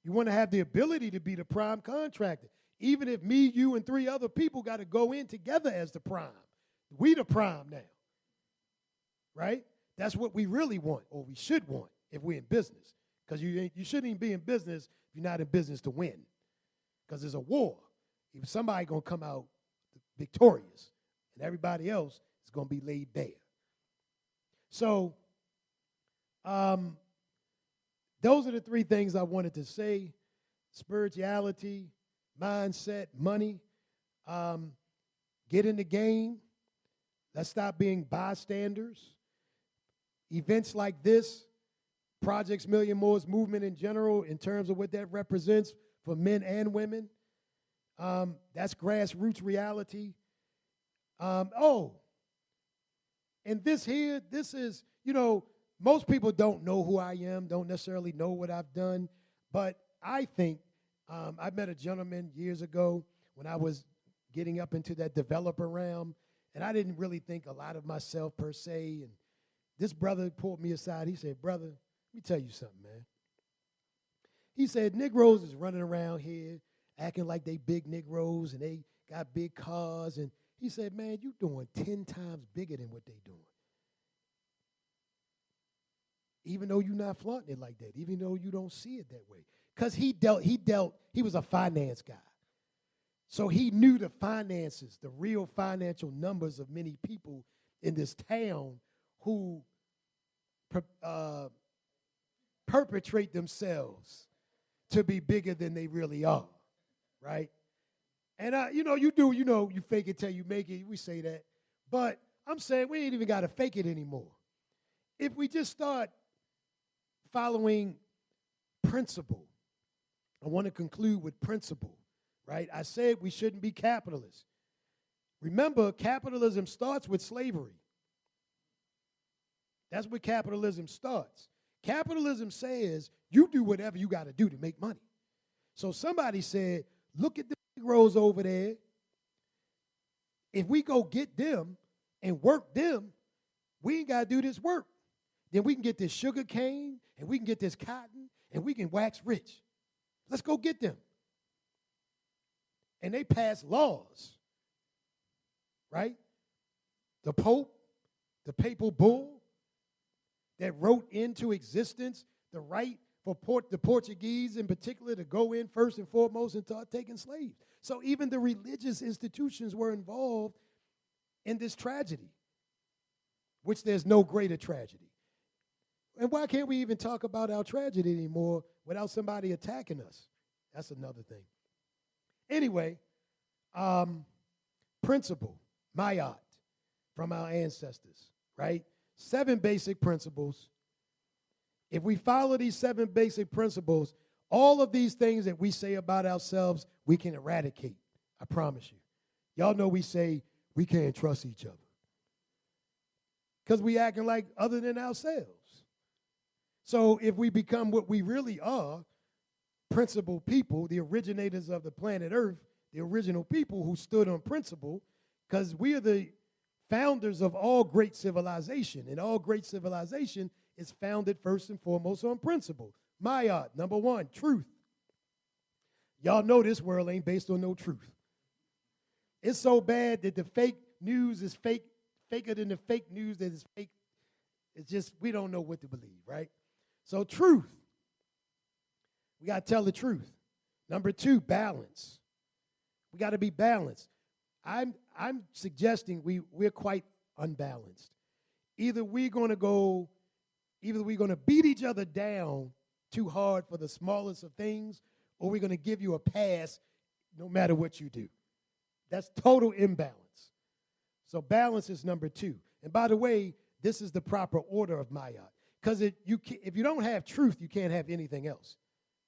You want to have the ability to be the prime contractor. Even if me, you, and 3 other people got to go in together as the prime. We the prime now, right? That's what we really want, or we should want, if we're in business. Because you shouldn't even be in business if you're not in business to win. Because there's a war. If somebody going to come out victorious, and everybody else is going to be laid bare. So those are the 3 things I wanted to say: spirituality, mindset, money. Get in the game. Let's stop being bystanders. Events like this, Projects Million More's movement in general, in terms of what that represents for men and women, that's grassroots reality. And this is, most people don't know who I am, don't necessarily know what I've done, but I think I met a gentleman years ago when I was getting up into that developer realm, and I didn't really think a lot of myself per se, and this brother pulled me aside. He said, brother, let me tell you something, man. He said, Negroes is running around here acting like they big Negroes and they got big cars. And he said, man, you doing 10 times bigger than what they doing. Even though you're not flaunting it like that, even though you don't see it that way. Because he was a finance guy. So he knew the finances, the real financial numbers of many people in this town who perpetrate themselves to be bigger than they really are, right? And, you fake it till you make it. We say that. But I'm saying we ain't even got to fake it anymore. If we just start following principle, I want to conclude with principle, right? I said we shouldn't be capitalists. Remember, capitalism starts with slavery. That's where capitalism starts. Capitalism says you do whatever you got to do to make money. So somebody said, look at the Negroes over there. If we go get them and work them, we ain't got to do this work. Then we can get this sugar cane and we can get this cotton and we can wax rich. Let's go get them. And they pass laws, right? The Pope, the papal bull, that wrote into existence the right for the Portuguese in particular to go in first and foremost and start taking slaves. So even the religious institutions were involved in this tragedy. which there's no greater tragedy. And why can't we even talk about our tragedy anymore without somebody attacking us? That's another thing. Anyway, principle, mayat, from our ancestors, right? 7 basic principles. If we follow these 7 basic principles, all of these things that we say about ourselves, we can eradicate. I promise you. Y'all know we say we can't trust each other because we acting like other than ourselves. So if we become what we really are, principled people, the originators of the planet Earth, the original people who stood on principle, because we are the founders of all great civilization, and all great civilization is founded first and foremost on principle. Mayat, number 1, truth. Y'all know this world ain't based on no truth. It's so bad that the fake news is faker than the fake news that is fake. It's just, we don't know what to believe, right? So truth. We got to tell the truth. Number 2, balance. We got to be balanced. I'm suggesting we're quite unbalanced. Either we're going to beat each other down too hard for the smallest of things, or we're going to give you a pass no matter what you do. That's total imbalance. So balance is number 2. And by the way, this is the proper order of mayat. Because if you don't have truth, you can't have anything else.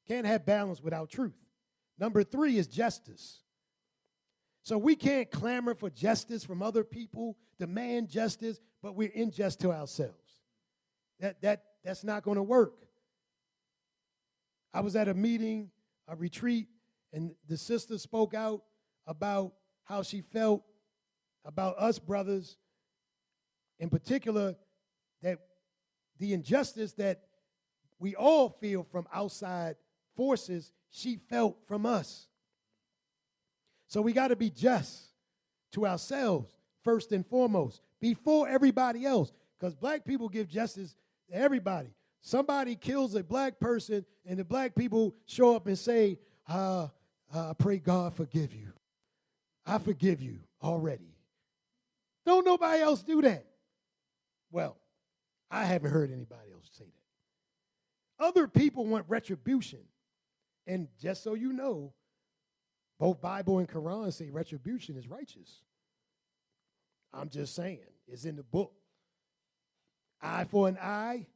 Can't have balance without truth. Number 3 is justice. So we can't clamor for justice from other people, demand justice, but we're unjust to ourselves. That's not going to work. I was at a meeting, a retreat, and the sister spoke out about how she felt about us brothers, in particular, that the injustice that we all feel from outside forces, she felt from us. So we got to be just to ourselves first and foremost, before everybody else, because black people give justice to everybody. Somebody kills a black person, and the black people show up and say, I pray God forgive you. I forgive you already. Don't nobody else do that. Well, I haven't heard anybody else say that. Other people want retribution. And just so you know, both Bible and Quran say retribution is righteous. I'm just saying, it's in the book. Eye for an eye.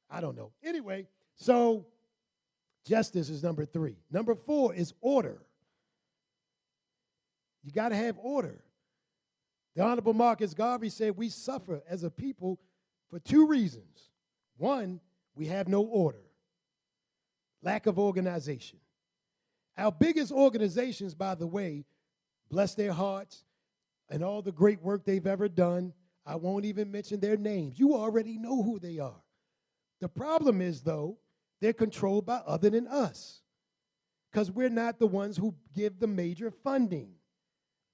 I don't know. Anyway, so justice is number 3. Number 4 is order. You got to have order. The Honorable Marcus Garvey said we suffer as a people for 2 reasons. 1, we have no order. Lack of organization. Our biggest organizations, by the way, bless their hearts and all the great work they've ever done. I won't even mention their names. You already know who they are. The problem is, though, they're controlled by other than us because we're not the ones who give the major funding.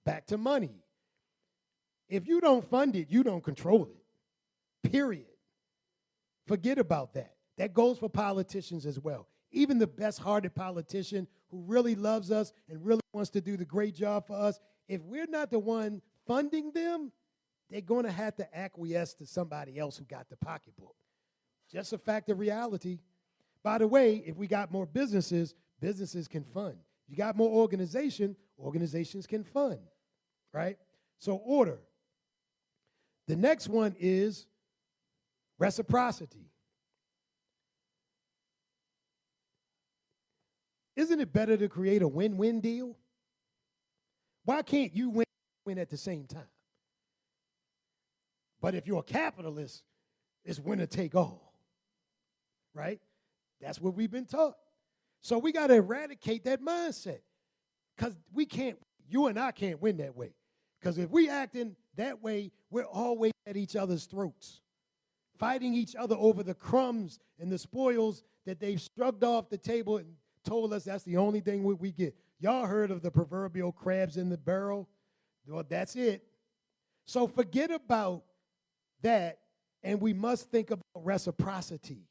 Back to money. If you don't fund it, you don't control it, period. Forget about that. That goes for politicians as well. Even the best-hearted politician who really loves us and really wants to do the great job for us, if we're not the one funding them, they're going to have to acquiesce to somebody else who got the pocketbook. Just a fact of reality. By the way, if we got more businesses, businesses can fund. If you got more organizations can fund, right? So order. The next one is reciprocity. Isn't it better to create a win-win deal? Why can't you win at the same time? But if you're a capitalist, it's winner take all, right? That's what we've been taught. So we got to eradicate that mindset because you and I can't win that way. Because if we acting that way, we're always at each other's throats, fighting each other over the crumbs and the spoils that they've shrugged off the table and told us that's the only thing we get. Y'all heard of the proverbial crabs in the barrel? Well, that's it. So forget about that, and we must think about reciprocity.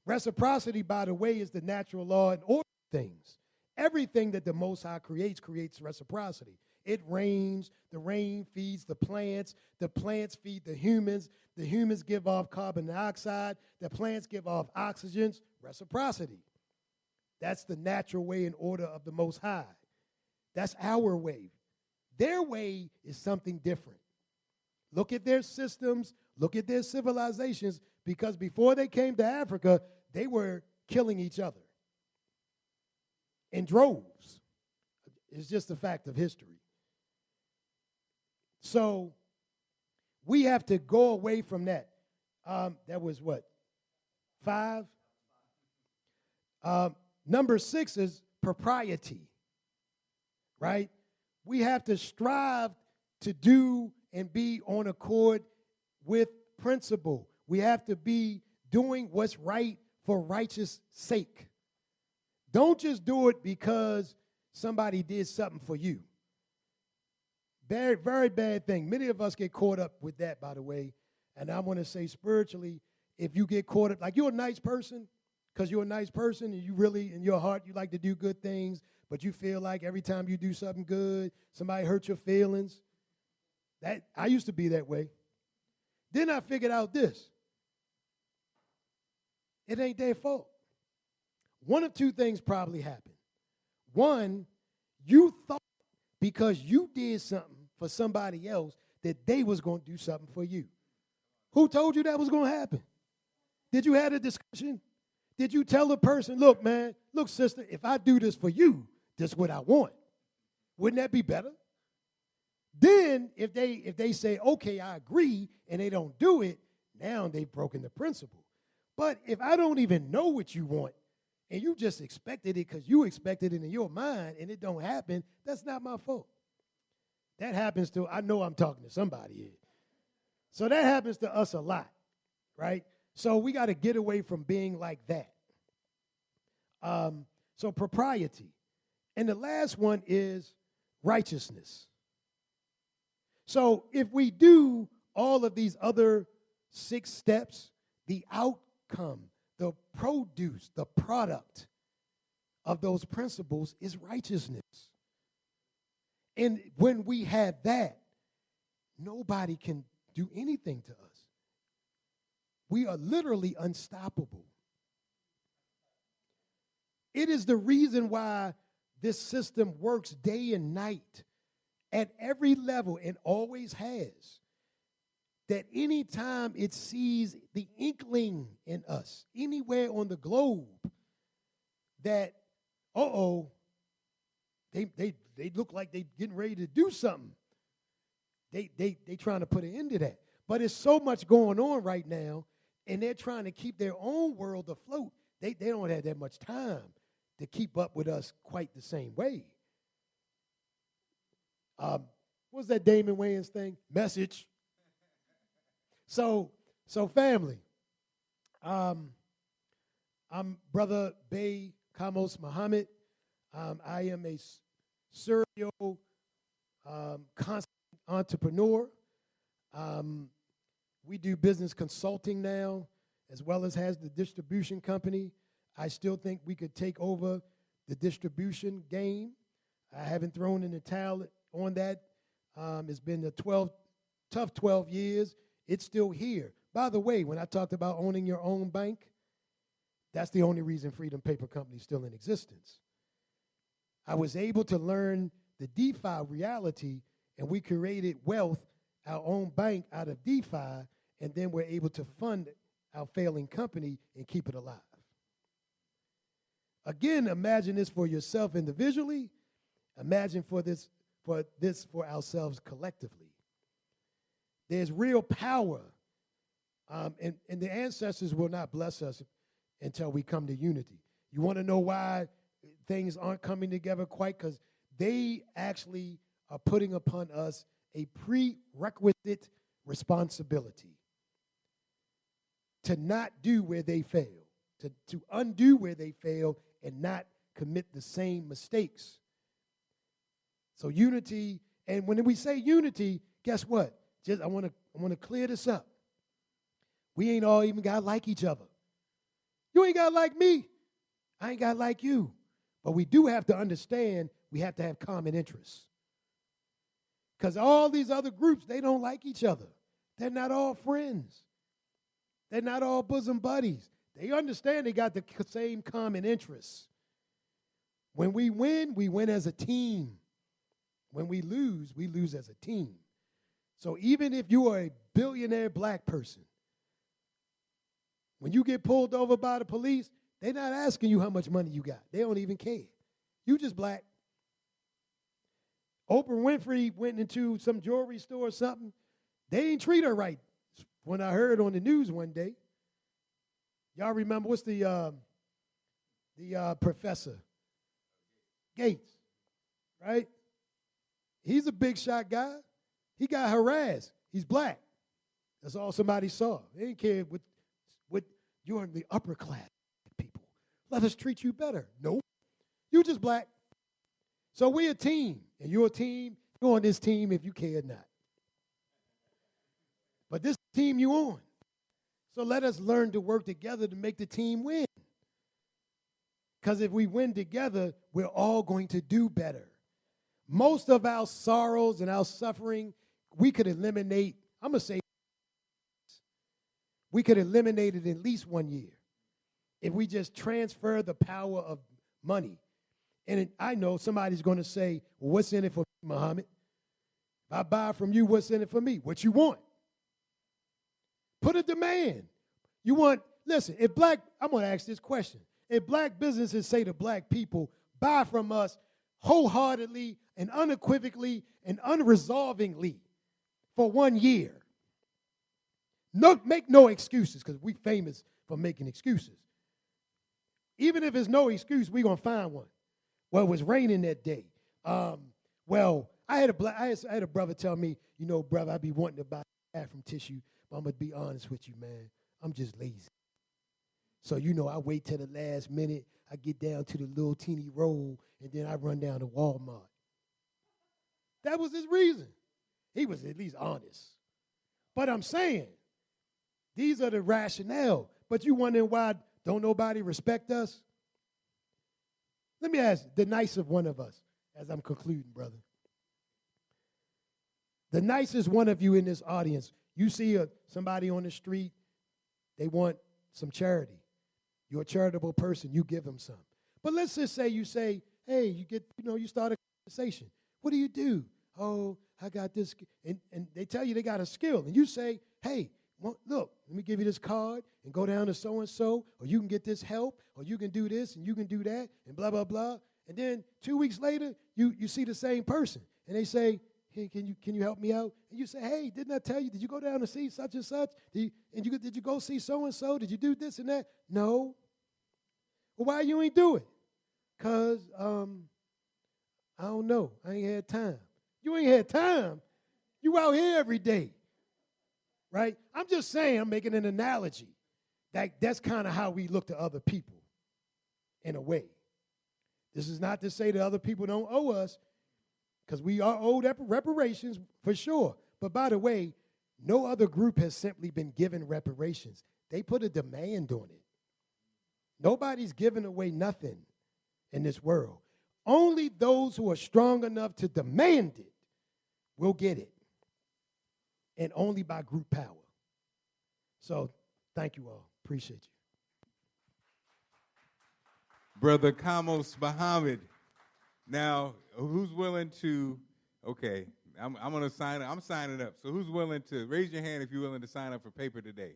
Reciprocity, by the way, is the natural law and order of things. Everything that the Most High creates reciprocity. It rains, the rain feeds the plants feed the humans give off carbon dioxide, the plants give off oxygen, reciprocity. That's the natural way and order of the Most High. That's our way. Their way is something different. Look at their systems, look at their civilizations, because before they came to Africa, they were killing each other in droves. It's just a fact of history. So we have to go away from that. That was what? 5? Number 6 is propriety, right? We have to strive to do and be on accord with principle. We have to be doing what's right for righteous sake. Don't just do it because somebody did something for you. Very, very bad thing. Many of us get caught up with that, by the way. And I want to say spiritually, if you get caught up, like you're a nice person, because you're a nice person and you really, in your heart, you like to do good things, but you feel like every time you do something good, somebody hurt your feelings. I used to be that way. Then I figured out this. It ain't their fault. One of two things probably happened. One, you thought because you did something for somebody else that they was going to do something for you. Who told you that was going to happen? Did you have a discussion? Did you tell the person, look, man, look, sister, if I do this for you, this is what I want. Wouldn't that be better? Then if they say, okay, I agree, and they don't do it, now they've broken the principle. But if I don't even know what you want, and you just expected it because you expected it in your mind and it don't happen, that's not my fault. That happens to, I know I'm talking to somebody here. So that happens to us a lot, right? So we got to get away from being like that. So propriety. And the last one is righteousness. So if we do all of these other 6 steps, the outcome, the produce, the product of those principles is righteousness. And when we have that, nobody can do anything to us. We are literally unstoppable. It is the reason why this system works day and night at every level and always has. That any time it sees the inkling in us, anywhere on the globe, that, they look like they getting ready to do something. They trying to put an end to that. But it's so much going on right now, and they're trying to keep their own world afloat. They don't have that much time to keep up with us quite the same way. What's that Damon Wayans thing? Message. So family, I'm Brother Bay Kamose Muhammad. I am a serial constant entrepreneur. We do business consulting now, as well as has the distribution company. I still think we could take over the distribution game. I haven't thrown in the towel on that. It's been a tough 12 years. It's still here. By the way, when I talked about owning your own bank, that's the only reason Freedom Paper Company is still in existence. I was able to learn the DeFi reality, and we created wealth, our own bank out of DeFi, and then we're able to fund our failing company and keep it alive. Again, imagine this for yourself individually. Imagine for ourselves collectively. There's real power, and the ancestors will not bless us until we come to unity. You want to know why things aren't coming together quite? Because they actually are putting upon us a prerequisite responsibility to not do where they fail, to undo where they fail and not commit the same mistakes. So unity, and when we say unity, guess what? I want to clear this up. We ain't all even got to like each other. You ain't got to like me. I ain't got to like you. But we do have to understand we have to have common interests. Because all these other groups, they don't like each other. They're not all friends. They're not all bosom buddies. They understand they got the same common interests. When we win as a team. When we lose as a team. So even if you are a billionaire black person, when you get pulled over by the police, they're not asking you how much money you got. They don't even care. You just black. Oprah Winfrey went into some jewelry store or something. They ain't treat her right. When I heard on the news one day, y'all remember what's the professor? Gates, right? He's a big shot guy. He got harassed. He's black. That's all somebody saw. They didn't care what you're in the upper class people. Let us treat you better. Nope. You just black. So we're a team, and you're a team. You're on this team if you care or not. But this team you on. So let us learn to work together to make the team win. Because if we win together, we're all going to do better. Most of our sorrows and our suffering, we could eliminate, I'm going to say, we could eliminate it in at least 1 year if we just transfer the power of money. And I know somebody's going to say, well, what's in it for me, Muhammad? If I buy from you, what's in it for me? What you want? Put a demand. You want, listen, I'm going to ask this question. If black businesses say to black people, buy from us wholeheartedly and unequivocally and unresolvingly for 1 year, make no excuses, because we're famous for making excuses. Even if there's no excuse, we're going to find one. Well, it was raining that day. I had a brother tell me, brother, I be wanting to buy bathroom tissue, but I'm going to be honest with you, man. I'm just lazy. So, I wait till the last minute. I get down to the little teeny roll, and then I run down to Walmart. That was his reason. He was at least honest. But I'm saying, these are the rationale. But you wondering why don't nobody respect us? Let me ask the nicest one of us, as I'm concluding, brother. The nicest one of you in this audience, you see somebody on the street, they want some charity. You're a charitable person, you give them some. But let's just say you say, hey, you start a conversation. What do? Oh, I got this. And they tell you they got a skill. And you say, hey, look, let me give you this card and go down to so-and-so, or you can get this help, or you can do this and you can do that, and blah, blah, blah. And then 2 weeks later, you see the same person. And they say, hey, can you help me out? And you say, hey, didn't I tell you? Did you go down to see such and such? Did you go see so-and-so? Did you do this and that? No. Well, why you ain't do it? Because, I don't know. I ain't had time. You ain't had time. You out here every day. Right? I'm just saying, I'm making an analogy. That's kind of how we look to other people in a way. This is not to say that other people don't owe us, because we are owed reparations for sure. But by the way, no other group has simply been given reparations. They put a demand on it. Nobody's giving away nothing in this world. Only those who are strong enough to demand it will get it. And only by group power. So, thank you all. Appreciate you. Brother Kamose Muhammad. Now, who's willing to, okay, I'm going to sign up. I'm signing up. So who's willing to, raise your hand if you're willing to sign up for paper today.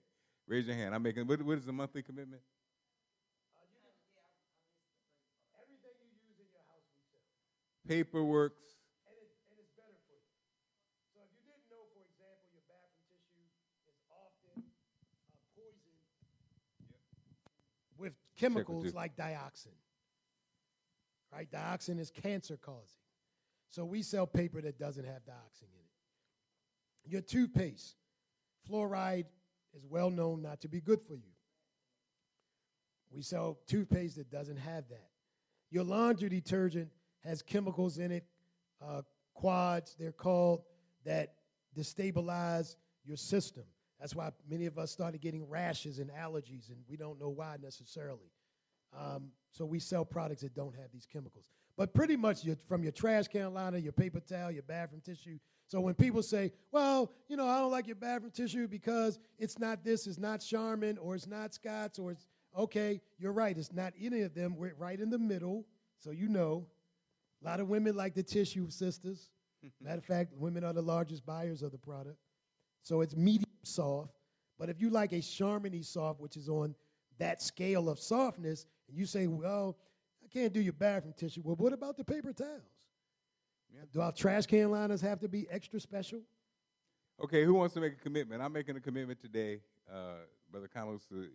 Raise your hand. What is the monthly commitment? Everything you use in your house, we sell. Paperworks. And it's better for you. So if you didn't know, for example, your bathroom tissue is often poisoned with chemicals like dioxin. Right? Dioxin is cancer causing. So we sell paper that doesn't have dioxin in it. Your toothpaste, fluoride is well known not to be good for you. We sell toothpaste that doesn't have that. Your laundry detergent has chemicals in it, quads, they're called, that destabilize your system. That's why many of us started getting rashes and allergies, and we don't know why necessarily. So we sell products that don't have these chemicals. But pretty much from your trash can liner, your paper towel, your bathroom tissue. So when people say, well, I don't like your bathroom tissue because it's not this, it's not Charmin, or it's not Scott's, or it's, okay, you're right, it's not any of them. We're right in the middle, so A lot of women like the tissue sisters. Matter of fact, women are the largest buyers of the product. So it's medium soft. But if you like a Charmin-y soft, which is on that scale of softness, and you say, well, I can't do your bathroom tissue. Well, what about the paper towels? Yeah. Do our trash can liners have to be extra special? Okay, who wants to make a commitment? I'm making a commitment today, Brother Kamose,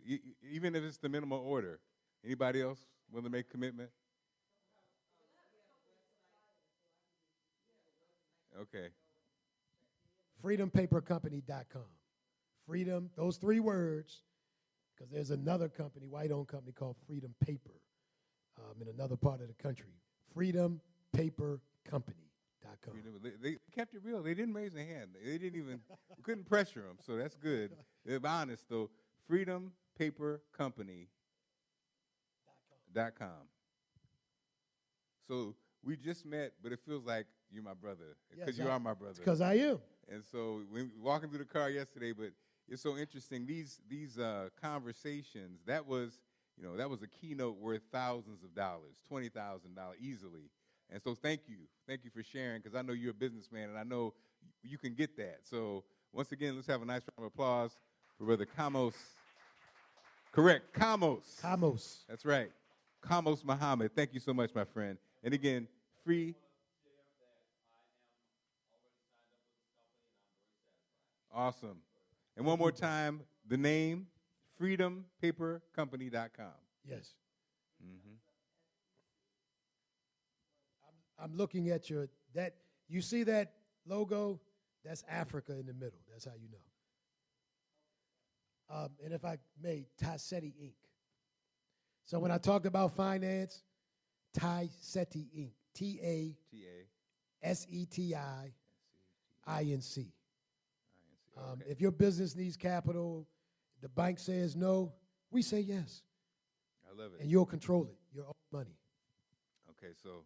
even if it's the minimal order. Anybody else want to make a commitment? Okay. FreedomPaperCompany.com. Freedom, those 3 words, because there's another company, white-owned company called Freedom Paper in another part of the country. FreedomPaperCompany.com. They kept it real. They didn't raise their hand. They didn't even, we couldn't pressure them, so that's good. They're honest, though. FreedomPaperCompany.com. So we just met, but it feels like you're my brother, because you are my brother. Because I am. And so we were walking through the car yesterday, but it's so interesting. These conversations, that was a keynote worth thousands of dollars, $20,000 easily. And so thank you for sharing, because I know you're a businessman, and I know you can get that. So once again, let's have a nice round of applause for Brother Kamose. Correct, Kamose. Kamose. That's right, Kamose Muhammad. Thank you so much, my friend. And again, free. Awesome. And one more time, the name, FreedomPaperCompany.com. Yes. Mm-hmm. I'm looking at you see that logo? That's Africa in the middle. That's how you know. And if I may, Tassetti Inc. So when I talked about finance, Tassetti Inc. TASETIINC. Okay. If your business needs capital, the bank says no, we say yes. I love it. And you'll control it, your own money. Okay, so.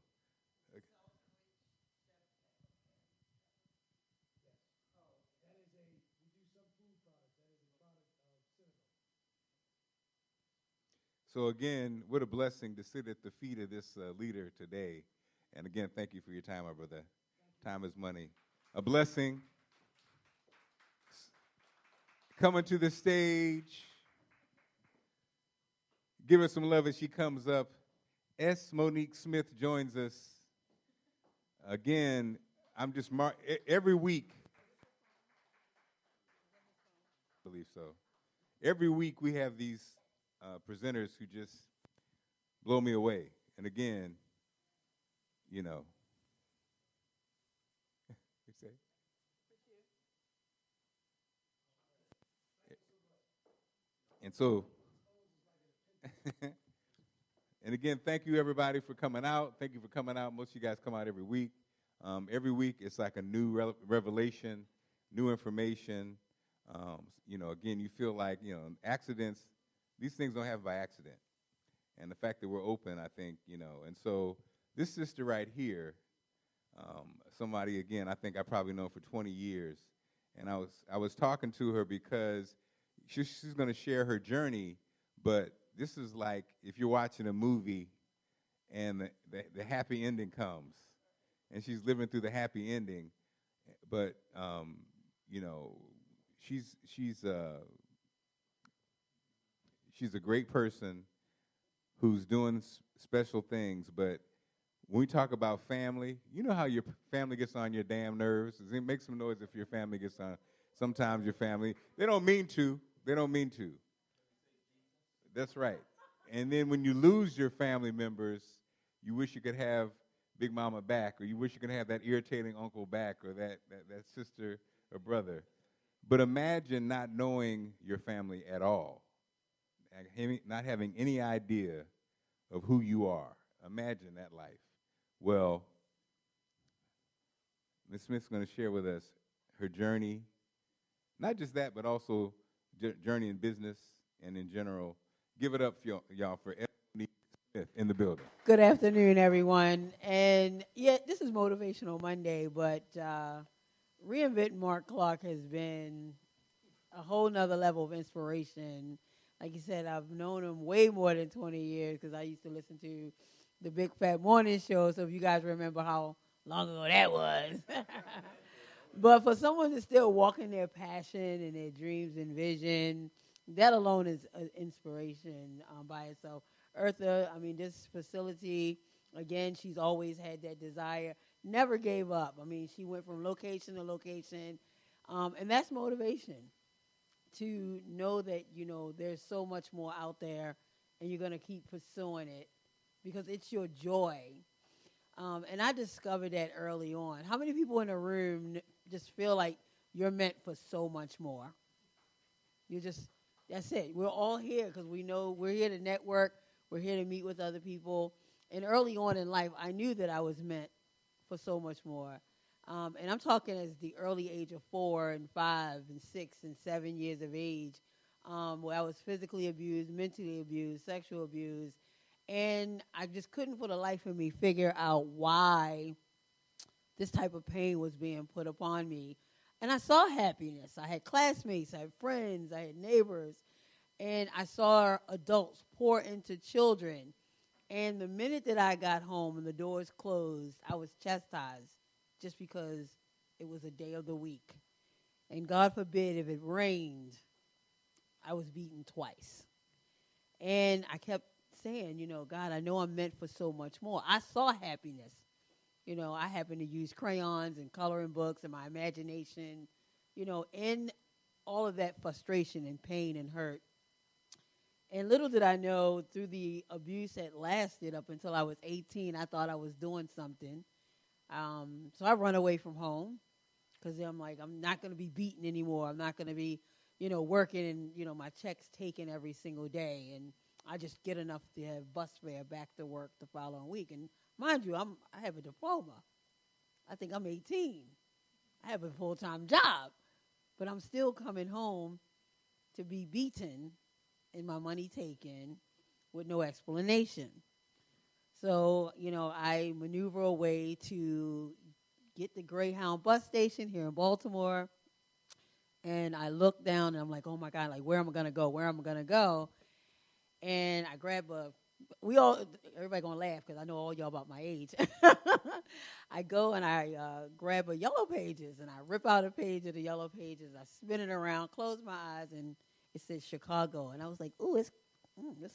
So again, what a blessing to sit at the feet of this leader today. And again, thank you for your time, my brother. Time is money. A blessing. Coming to the stage. Give her some love as she comes up. Monique Smith joins us. Again, I'm just every week. I believe so. Every week we have these presenters who just blow me away. And again, you say? And so, and again, thank you everybody for coming out. Thank you for coming out. Most of you guys come out every week. Every week it's like a new revelation, new information. Again, you feel like, accidents, these things don't happen by accident. And the fact that we're open, I think, and so this sister right here, somebody, again, I think I probably known for 20 years. And I was talking to her because she's going to share her journey, but this is like if you're watching a movie and the happy ending comes, and she's living through the happy ending, but she's a great person who's doing special things. But when we talk about family, you know how your family gets on your damn nerves. Make some noise if your family gets on. Sometimes your family, they don't mean to. They don't mean to. That's right. And then when you lose your family members, you wish you could have Big Mama back, or you wish you could have that irritating uncle back, or that sister or brother. But imagine not knowing your family at all, not having any idea of who you are. Imagine that life. Well, Ms. Smith's going to share with us her journey. Not just that, but also journey in business and in general. Give it up, y'all, for Monique Smith in the building. Good afternoon, everyone. And yeah, this is Motivational Monday, but Reinventing Marc Clarke has been a whole nother level of inspiration. Like you said, I've known him way more than 20 years because I used to listen to the Big Fat Morning Show. So if you guys remember how long ago that was. But for someone to still walk in their passion and their dreams and vision, that alone is an inspiration by itself. Ertha, I mean, this facility, again, she's always had that desire, never gave up. I mean, she went from location to location, and that's motivation to know that, there's so much more out there and you're going to keep pursuing it because it's your joy. And I discovered that early on. How many people in the room just feel like you're meant for so much more? That's it. We're all here because we know we're here to network. We're here to meet with other people. And early on in life, I knew that I was meant for so much more. And I'm talking as the early age of 4 and 5 and 6 and 7 years of age, where I was physically abused, mentally abused, sexual abused. And I just couldn't for the life of me figure out why this type of pain was being put upon me. And I saw happiness. I had classmates, I had friends, I had neighbors, and I saw adults pour into children. And the minute that I got home and the doors closed, I was chastised just because it was a day of the week. And God forbid if it rained, I was beaten twice. And I kept saying, God, I know I'm meant for so much more. I saw happiness. I happened to use crayons and coloring books and my imagination, in all of that frustration and pain and hurt. And little did I know, through the abuse that lasted up until I was 18, I thought I was doing something. So I run away from home because I'm like, I'm not going to be beaten anymore. I'm not going to be, working and, my checks taken every single day. And I just get enough to have bus fare back to work the following week. And mind you, I have a diploma. I think I'm 18. I have a full-time job. But I'm still coming home to be beaten and my money taken with no explanation. So, I maneuver a way to get the Greyhound bus station here in Baltimore. And I look down and I'm like, oh my God, like, where am I going to go? Where am I going to go? And I grab everybody going to laugh because I know all y'all about my age. I go and I grab a Yellow Pages and I rip out a page of the Yellow Pages. I spin it around, close my eyes, and it says Chicago. And I was like, ooh, it's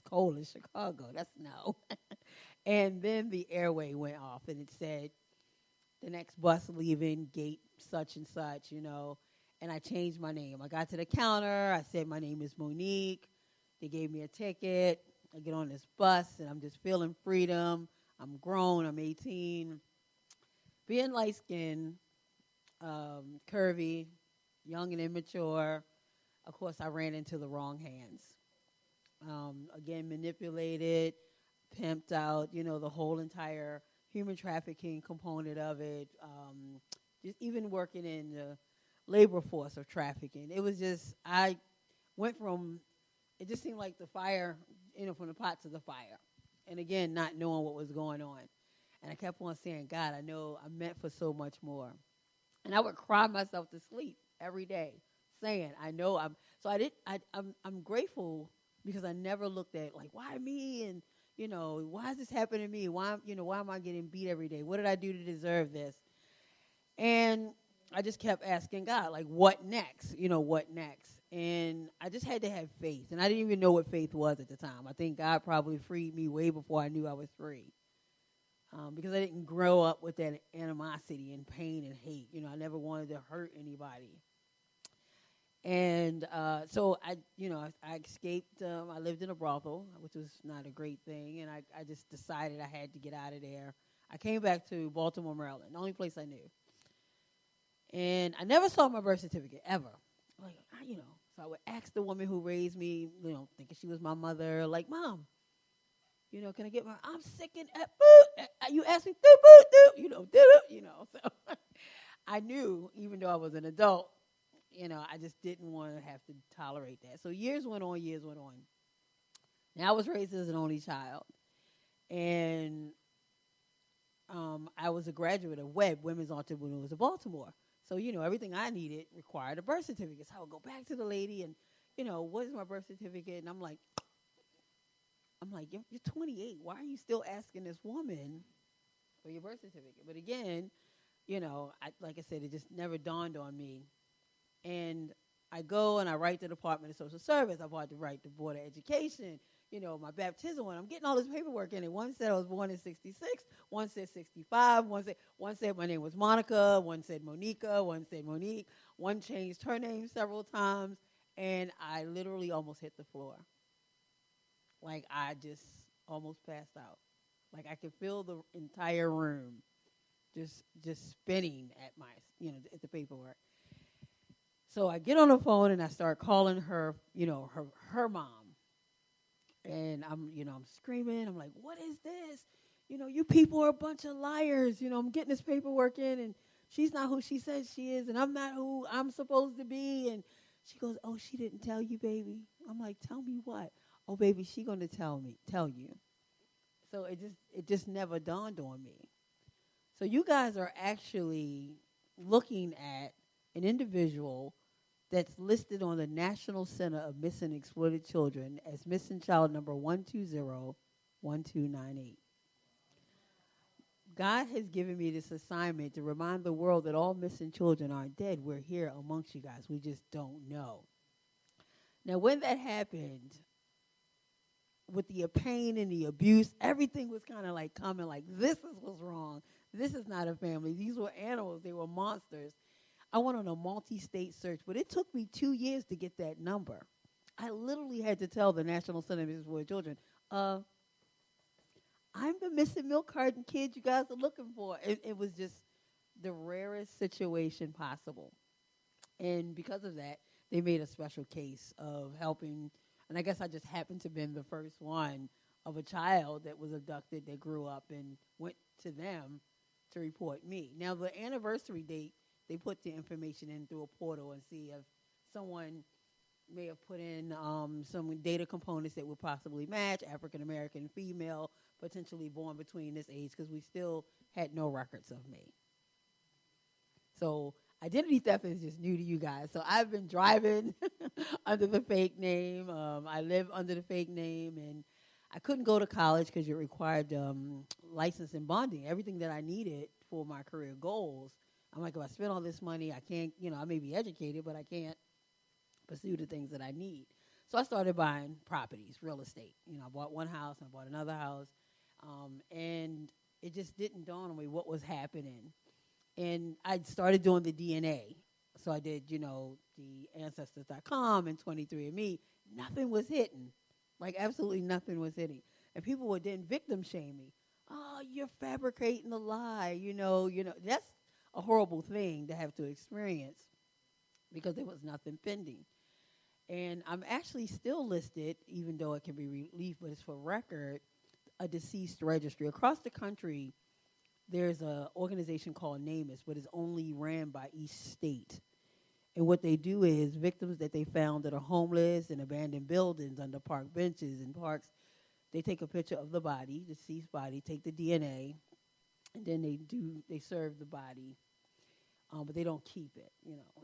cold in Chicago. That's no. And then the airway went off and it said, the next bus leaving, gate such and such, And I changed my name. I got to the counter. I said, my name is Monique. They gave me a ticket. I get on this bus, and I'm just feeling freedom. I'm grown. I'm 18. Being light-skinned, curvy, young and immature, of course, I ran into the wrong hands. Again, manipulated, pimped out, the whole entire human trafficking component of it, just even working in the labor force of trafficking. It was just, I went from, it just seemed like the fire, from the pot to the fire. And again, not knowing what was going on. And I kept on saying, God, I know I'm meant for so much more. And I would cry myself to sleep every day saying, I'm grateful because I never looked at like, why me? And, why is this happening to me? Why am I getting beat every day? What did I do to deserve this? And I just kept asking God, like, what next? What next? And I just had to have faith. And I didn't even know what faith was at the time. I think God probably freed me way before I knew I was free. Because I didn't grow up with that animosity and pain and hate. I never wanted to hurt anybody. And so I escaped. I lived in a brothel, which was not a great thing. And I just decided I had to get out of there. I came back to Baltimore, Maryland, the only place I knew. And I never saw my birth certificate, ever. Like, so I would ask the woman who raised me, thinking she was my mother, like, Mom, can I get I'm sick and food. You asked me, so I knew, even though I was an adult, I just didn't want to have to tolerate that. So years went on. Now I was raised as an only child. And I was a graduate of WEB, Women's Entrepreneurs of Baltimore. So, everything I needed required a birth certificate. So I would go back to the lady and, what is my birth certificate? And I'm like, you're 28. Why are you still asking this woman for your birth certificate? But again, like I said, it just never dawned on me. And I go and I write the Department of Social Service. I wanted to write the Board of Education, my baptismal, and I'm getting all this paperwork in it. One said I was born in 66, one said 65, one said my name was Monica, one said Monica, one said Monique, one changed her name several times, and I literally almost hit the floor. Like, I just almost passed out. Like, I could feel the entire room just spinning at at the paperwork. So I get on the phone and I start calling her, her mom. And I'm screaming. I'm like, what is this? You people are a bunch of liars. I'm getting this paperwork in, and she's not who she says she is, and I'm not who I'm supposed to be. And she goes, oh, she didn't tell you, baby. I'm like, tell me what? Oh, baby, she going to tell you. So it just never dawned on me. So you guys are actually looking at an individual that's listed on the National Center of Missing and Exploited Children as missing child number 120-1298. God has given me this assignment to remind the world that all missing children aren't dead. We're here amongst you guys. We just don't know. Now, when that happened, with the pain and the abuse, everything was kind of like coming like, this is what's wrong. This is not a family. These were animals. They were monsters. I went on a multi-state search, but it took me 2 years to get that number. I literally had to tell the National Center for Missing Children, I'm the missing milk carton kid you guys are looking for. It was just the rarest situation possible. And because of that, they made a special case of helping. And I guess I just happened to have been the first one of a child that was abducted that grew up and went to them to report me. Now, the anniversary date, they put the information in through a portal and see if someone may have put in some data components that would possibly match African-American female, potentially born between this age, because we still had no records of me. So identity theft is just new to you guys. So I've been driving under the fake name. I live under the fake name, and I couldn't go to college because it required license and bonding, everything that I needed for my career goals. I'm like, if I spend all this money, I can't, I may be educated, but I can't pursue the things that I need. So I started buying properties, real estate. I bought one house, I bought another house, and it just didn't dawn on me what was happening. And I started doing the DNA. So I did, the Ancestors.com and 23andMe. Nothing was hitting. Like, absolutely nothing was hitting. And people would then victim shame me. Oh, you're fabricating a lie. That's a horrible thing to have to experience because there was nothing pending. And I'm actually still listed, even though it can be relieved, but it's for record, a deceased registry. Across the country, there's an organization called NAMUS, but it's only ran by each state. And what they do is victims that they found that are homeless in abandoned buildings under park benches and parks, they take a picture of the body, deceased body, take the DNA, and then they serve the body, but they don't keep it.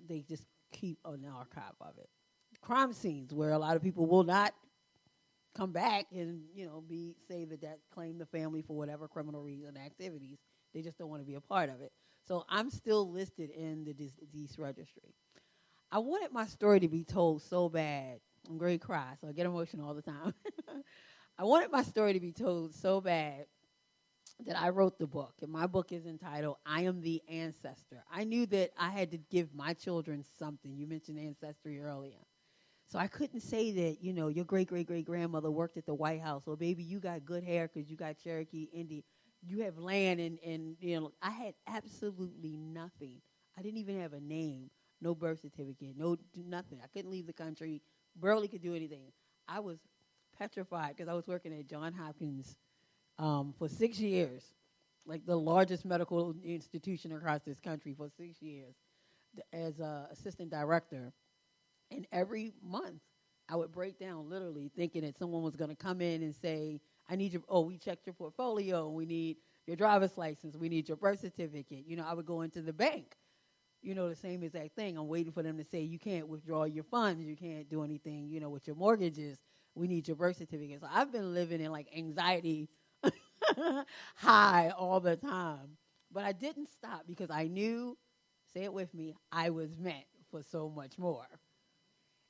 They just keep an archive of it. Crime scenes where a lot of people will not come back and say that claim the family for whatever criminal reason activities. They just don't want to be a part of it. So I'm still listed in the deceased registry. I wanted my story to be told so bad. I'm going to cry, so I get emotional all the time. I wanted my story to be told so bad that I wrote the book. And my book is entitled, I Am the Ancestor. I knew that I had to give my children something. You mentioned ancestry earlier. So I couldn't say that, your great-great-great-grandmother worked at the White House, or baby, you got good hair because you got Cherokee, Indian. You have land, and I had absolutely nothing. I didn't even have a name, no birth certificate, no nothing. I couldn't leave the country, barely could do anything. I was petrified because I was working at Johns Hopkins for 6 years, like the largest medical institution across this country for 6 years as an assistant director. And every month, I would break down literally thinking that someone was going to come in and say, I need we checked your portfolio. We need your driver's license. We need your birth certificate. I would go into the bank. The same exact thing. I'm waiting for them to say, you can't withdraw your funds. You can't do anything, with your mortgages. We need your birth certificate. So I've been living in like anxiety high all the time. But I didn't stop because I knew, say it with me, I was meant for so much more.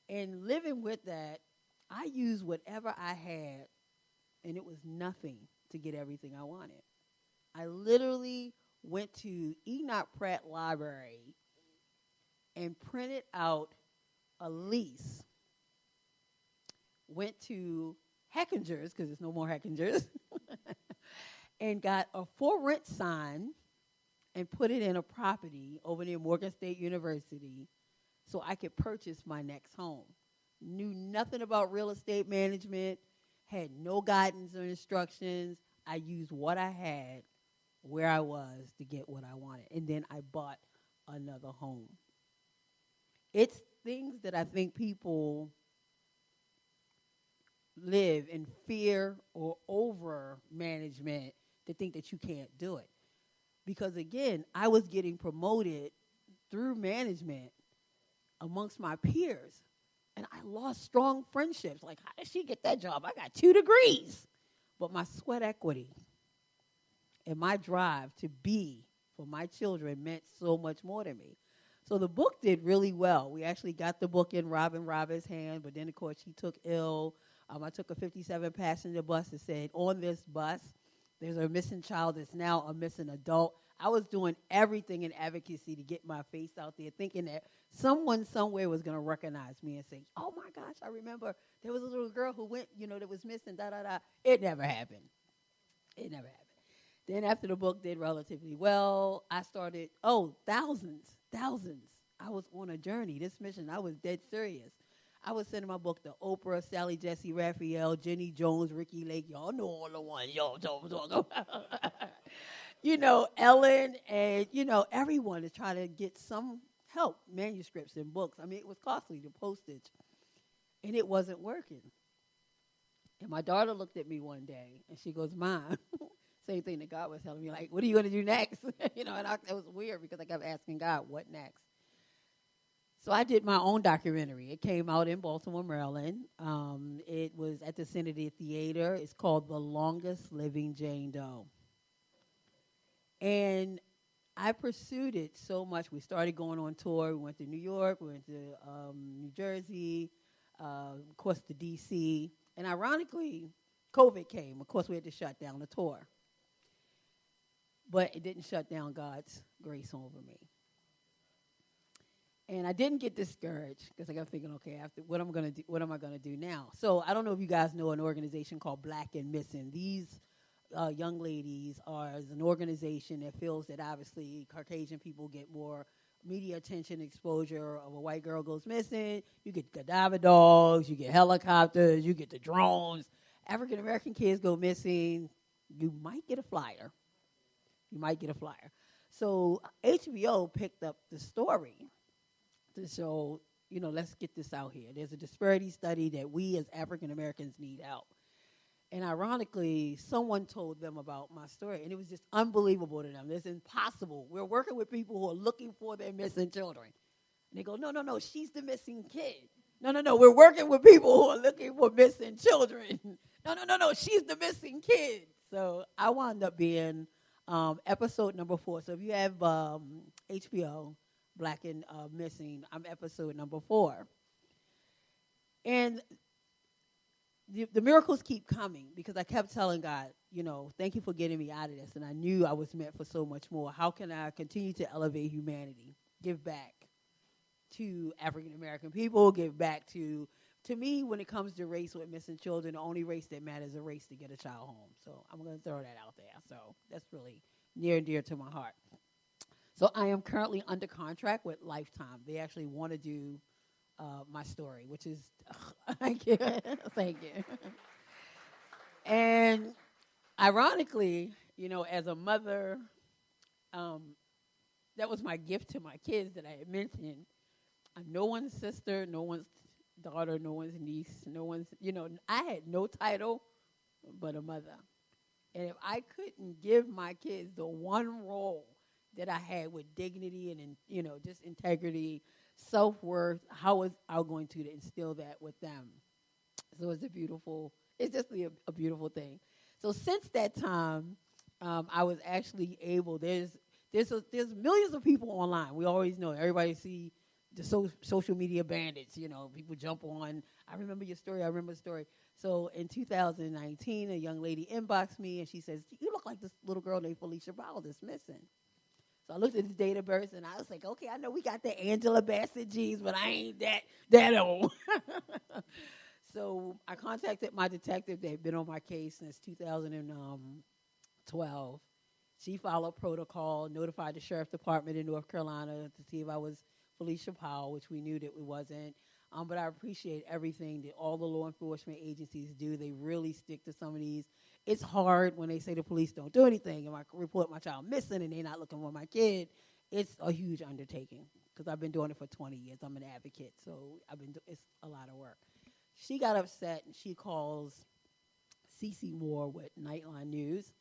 And living with that, I used whatever I had, and it was nothing to get everything I wanted. I literally went to Enoch Pratt Library and printed out a lease, went to Heckinger's, because there's no more Heckinger's, and got a for rent sign and put it in a property over near Morgan State University so I could purchase my next home. Knew nothing about real estate management, had no guidance or instructions. I used what I had where I was to get what I wanted. And then I bought another home. It's things that I think people live in fear or over management to think that you can't do it. Because again, I was getting promoted through management amongst my peers. And I lost strong friendships. Like, how did she get that job? I got 2 degrees. But my sweat equity and my drive to be for my children meant so much more to me. So the book did really well. We actually got the book in Robin Roberts' hand, but then, of course, she took ill. I took a 57-passenger bus that said, on this bus, there's a missing child that's now a missing adult. I was doing everything in advocacy to get my face out there, thinking that someone somewhere was going to recognize me and say, oh, my gosh, I remember there was a little girl who went, that was missing, da-da-da. It never happened. It never happened. Then after the book did relatively well, I started, thousands. I was on a journey, this mission. I was dead serious. I was sending my book to Oprah, Sally Jesse Raphael, Jenny Jones, Ricky Lake. Y'all know all the ones y'all talking about. Ellen and, everyone to try to get some help, manuscripts and books. I mean, it was costly, the postage. And it wasn't working. And my daughter looked at me one day, and she goes, Mom, same thing that God was telling me, like, what are you going to do next? And it was weird because I kept asking God, what next? So I did my own documentary. It came out in Baltimore, Maryland. It was at the Kennedy Theater. It's called The Longest Living Jane Doe. And I pursued it so much. We started going on tour. We went to New York. We went to New Jersey, of course, to D.C. And ironically, COVID came. Of course, we had to shut down the tour. But it didn't shut down God's grace over me. And I didn't get discouraged because I kept thinking, okay, after what am I gonna do now? So I don't know if you guys know an organization called Black and Missing. These young ladies are an organization that feels that obviously Caucasian people get more media attention, exposure. Of a white girl goes missing, you get cadaver dogs, you get helicopters, you get the drones. African American kids go missing, you might get a flyer. So HBO picked up the story to show, let's get this out here. There's a disparity study that we as African Americans need help. And ironically, someone told them about my story, and it was just unbelievable to them. It's impossible. We're working with people who are looking for their missing children. And they go, no, she's the missing kid. No, we're working with people who are looking for missing children. No, she's the missing kid. So I wound up being episode number 4. So if you have HBO, Black and Missing, I'm episode number 4. And the miracles keep coming because I kept telling God, thank you for getting me out of this. And I knew I was meant for so much more. How can I continue to elevate humanity, give back to African American people, give back to me, when it comes to race with missing children, the only race that matters is a race to get a child home. So I'm going to throw that out there. So that's really near and dear to my heart. So I am currently under contract with Lifetime. They actually want to do my story, which is, thank you. And ironically, as a mother, that was my gift to my kids that I had mentioned. I'm no one's sister, no one's daughter, no one's niece, no one's, I had no title but a mother. And if I couldn't give my kids the one role that I had with dignity and, just integrity, self-worth, how was I going to instill that with them? So it's just a beautiful thing. So since that time, I was actually able, there's millions of people online. We always know, everybody see the social media bandits, people jump on. I remember your story. I remember the story. So in 2019, a young lady inboxed me, and she says, you look like this little girl named Felicia Powell that's missing. So I looked at the date of birth, and I was like, okay, I know we got the Angela Bassett genes, but I ain't that old. So I contacted my detective that had been on my case since 2012. She followed protocol, notified the sheriff department in North Carolina to see if I was Felicia Powell, which we knew that we wasn't. But I appreciate everything that all the law enforcement agencies do. They really stick to some of these. It's hard when they say the police don't do anything, and I report my child missing, and they're not looking for my kid. It's a huge undertaking because I've been doing it for 20 years. I'm an advocate, so it's a lot of work. She got upset, and she calls CeCe Moore with Nightline News,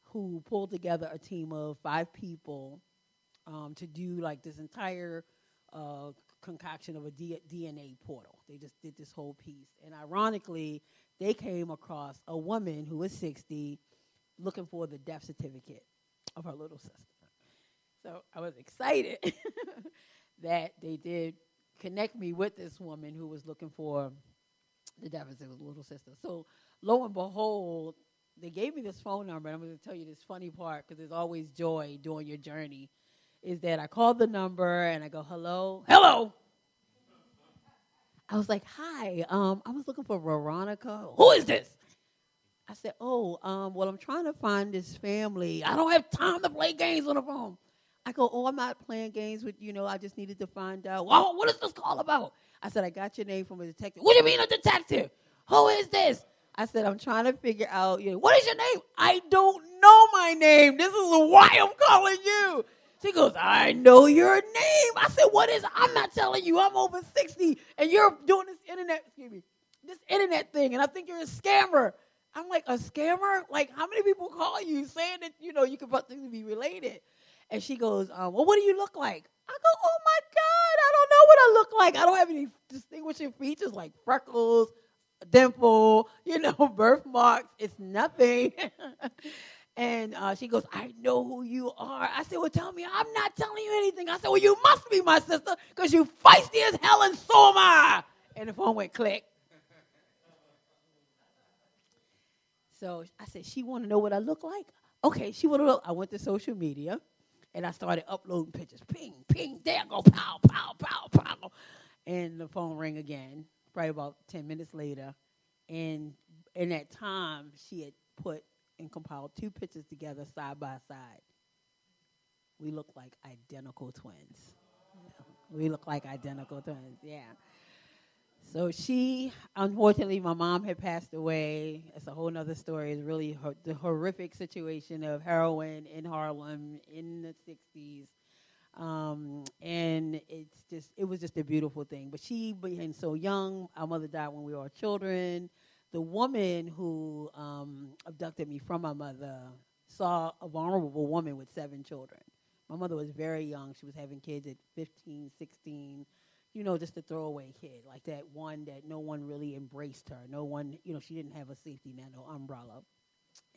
who pulled together a team of 5 people to do like this entire concoction of a DNA portal. They just did this whole piece. And ironically, they came across a woman who was 60 looking for the death certificate of her little sister. So I was excited that they did connect me with this woman who was looking for the death certificate of the little sister. So lo and behold, they gave me this phone number, and I'm going to tell you this funny part because there's always joy during your journey, is that I called the number, and I go, hello? Hello! I was like, hi, I was looking for Veronica. Who is this? I said, well, I'm trying to find this family. I don't have time to play games on the phone. I go, I'm not playing games with, I just needed to find out. Oh, what is this call about? I said, I got your name from a detective. What do you mean a detective? Who is this? I said, I'm trying to figure out, what is your name? I don't know my name. This is why I'm calling you. She goes, I know your name. I said, what is it? I'm not telling you. I'm over 60, and you're doing this internet thing, and I think you're a scammer. I'm like, a scammer? Like, how many people call you saying that, you could possibly be related? And she goes, well, what do you look like? I go, oh, my God, I don't know what I look like. I don't have any distinguishing features like freckles, dimple, birthmarks. It's nothing. And she goes, I know who you are. I said, well, tell me. I'm not telling you anything. I said, well, you must be my sister because you feisty as hell, and so am I. And the phone went click. So I said, she want to know what I look like? Okay, she want to know. I went to social media, and I started uploading pictures. Ping, ping, there I go, pow, pow, pow, pow. And the phone rang again, probably about 10 minutes later. And in that time, she had put and compiled 2 pictures together side by side. We look like identical twins. We look like identical twins, yeah. So unfortunately, my mom had passed away. It's a whole nother story. It's really the horrific situation of heroin in Harlem in the 60s. And it was just a beautiful thing. But she being so young, our mother died when we were children. The woman who abducted me from my mother saw a vulnerable woman with 7 children. My mother was very young. She was having kids at 15, 16, just a throwaway kid, like that one that no one really embraced her. No one, she didn't have a safety net, no umbrella.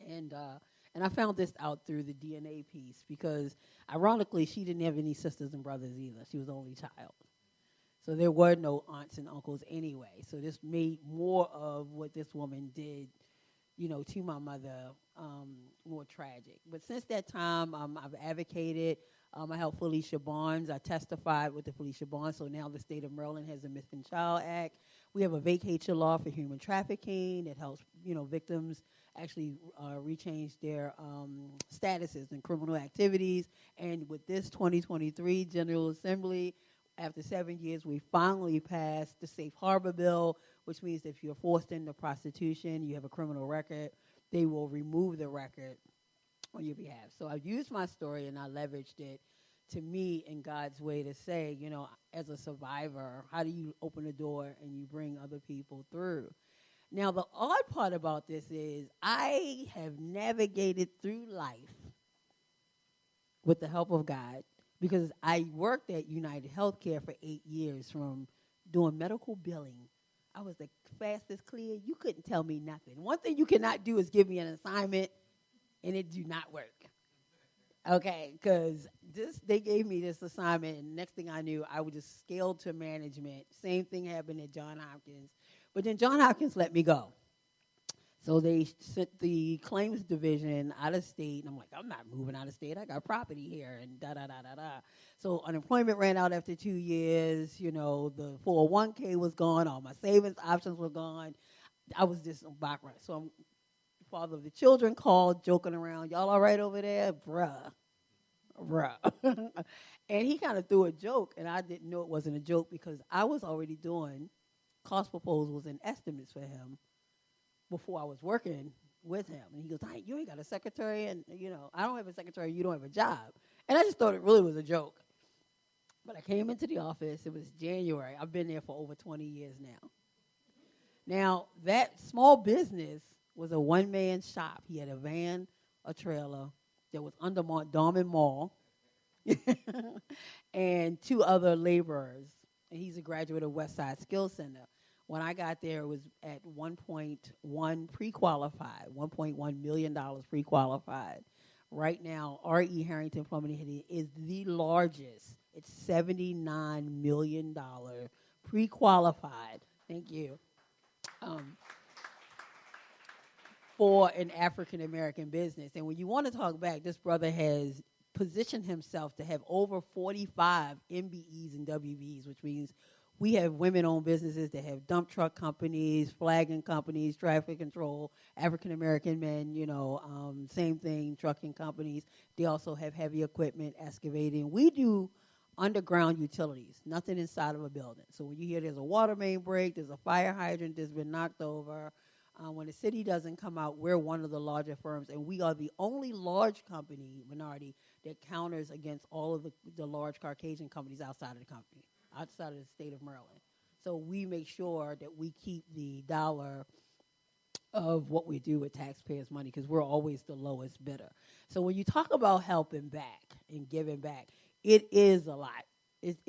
And I found this out through the DNA piece because, ironically, she didn't have any sisters and brothers either. She was the only child. So there were no aunts and uncles anyway. So this made more of what this woman did, to my mother more tragic. But since that time, I've advocated. I helped Felicia Barnes. I testified with the Felicia Barnes. So now the state of Maryland has a Missing Child Act. We have a vacatur law for human trafficking that helps, victims actually rechange their statuses and criminal activities. And with this 2023 General Assembly, after 7 years, we finally passed the Safe Harbor Bill, which means that if you're forced into prostitution, you have a criminal record, they will remove the record on your behalf. So I've used my story and I leveraged it to me in God's way to say, as a survivor, how do you open the door and you bring other people through? Now, the odd part about this is I have navigated through life with the help of God because I worked at United Healthcare for 8 years from doing medical billing. I was the fastest clear. You couldn't tell me nothing. One thing you cannot do is give me an assignment and it do not work. Okay, because they gave me this assignment, and next thing I knew, I was just scaled to management. Same thing happened at Johns Hopkins. But then Johns Hopkins let me go. So they sent the claims division out of state, and I'm like, I'm not moving out of state. I got property here, and da-da-da-da-da. So unemployment ran out after 2 years. You know, the 401k was gone. All my savings options were gone. I was just on background. So I'm father of the children called, joking around. Y'all all right over there? Bruh. And he kind of threw a joke, and I didn't know it wasn't a joke because I was already doing cost proposals and estimates for him before I was working with him. And he goes, you ain't got a secretary, and, you know, I don't have a secretary, you don't have a job. And I just thought it really was a joke. But I came into the office. It was January. I've been there for over 20 years now. Now, that small business was a one-man shop. He had a van, a trailer that was under Dorman Mall, and 2 other laborers. And he's a graduate of Westside Skills Center. When I got there, it was at 1.1 pre-qualified, $1.1 million pre-qualified. Right now, R.E. Harrington Plumbing is the largest. It's $79 million pre-qualified. Thank you. For an African-American business. And when you want to talk back, this brother has positioned himself to have over 45 MBEs and WBs, which means we have women-owned businesses that have dump truck companies, flagging companies, traffic control, African-American men, you know, same thing, trucking companies. They also have heavy equipment, excavating. We do underground utilities, nothing inside of a building. So when you hear there's a water main break, there's a fire hydrant that's been knocked over, when the city doesn't come out, we're one of the larger firms, and we are the only large company, minority, that counters against all of the large Caucasian companies outside of the state of Maryland. So we make sure that we keep the dollar of what we do with taxpayers' money because we're always the lowest bidder. So when you talk about helping back and giving back, it is a lot. It's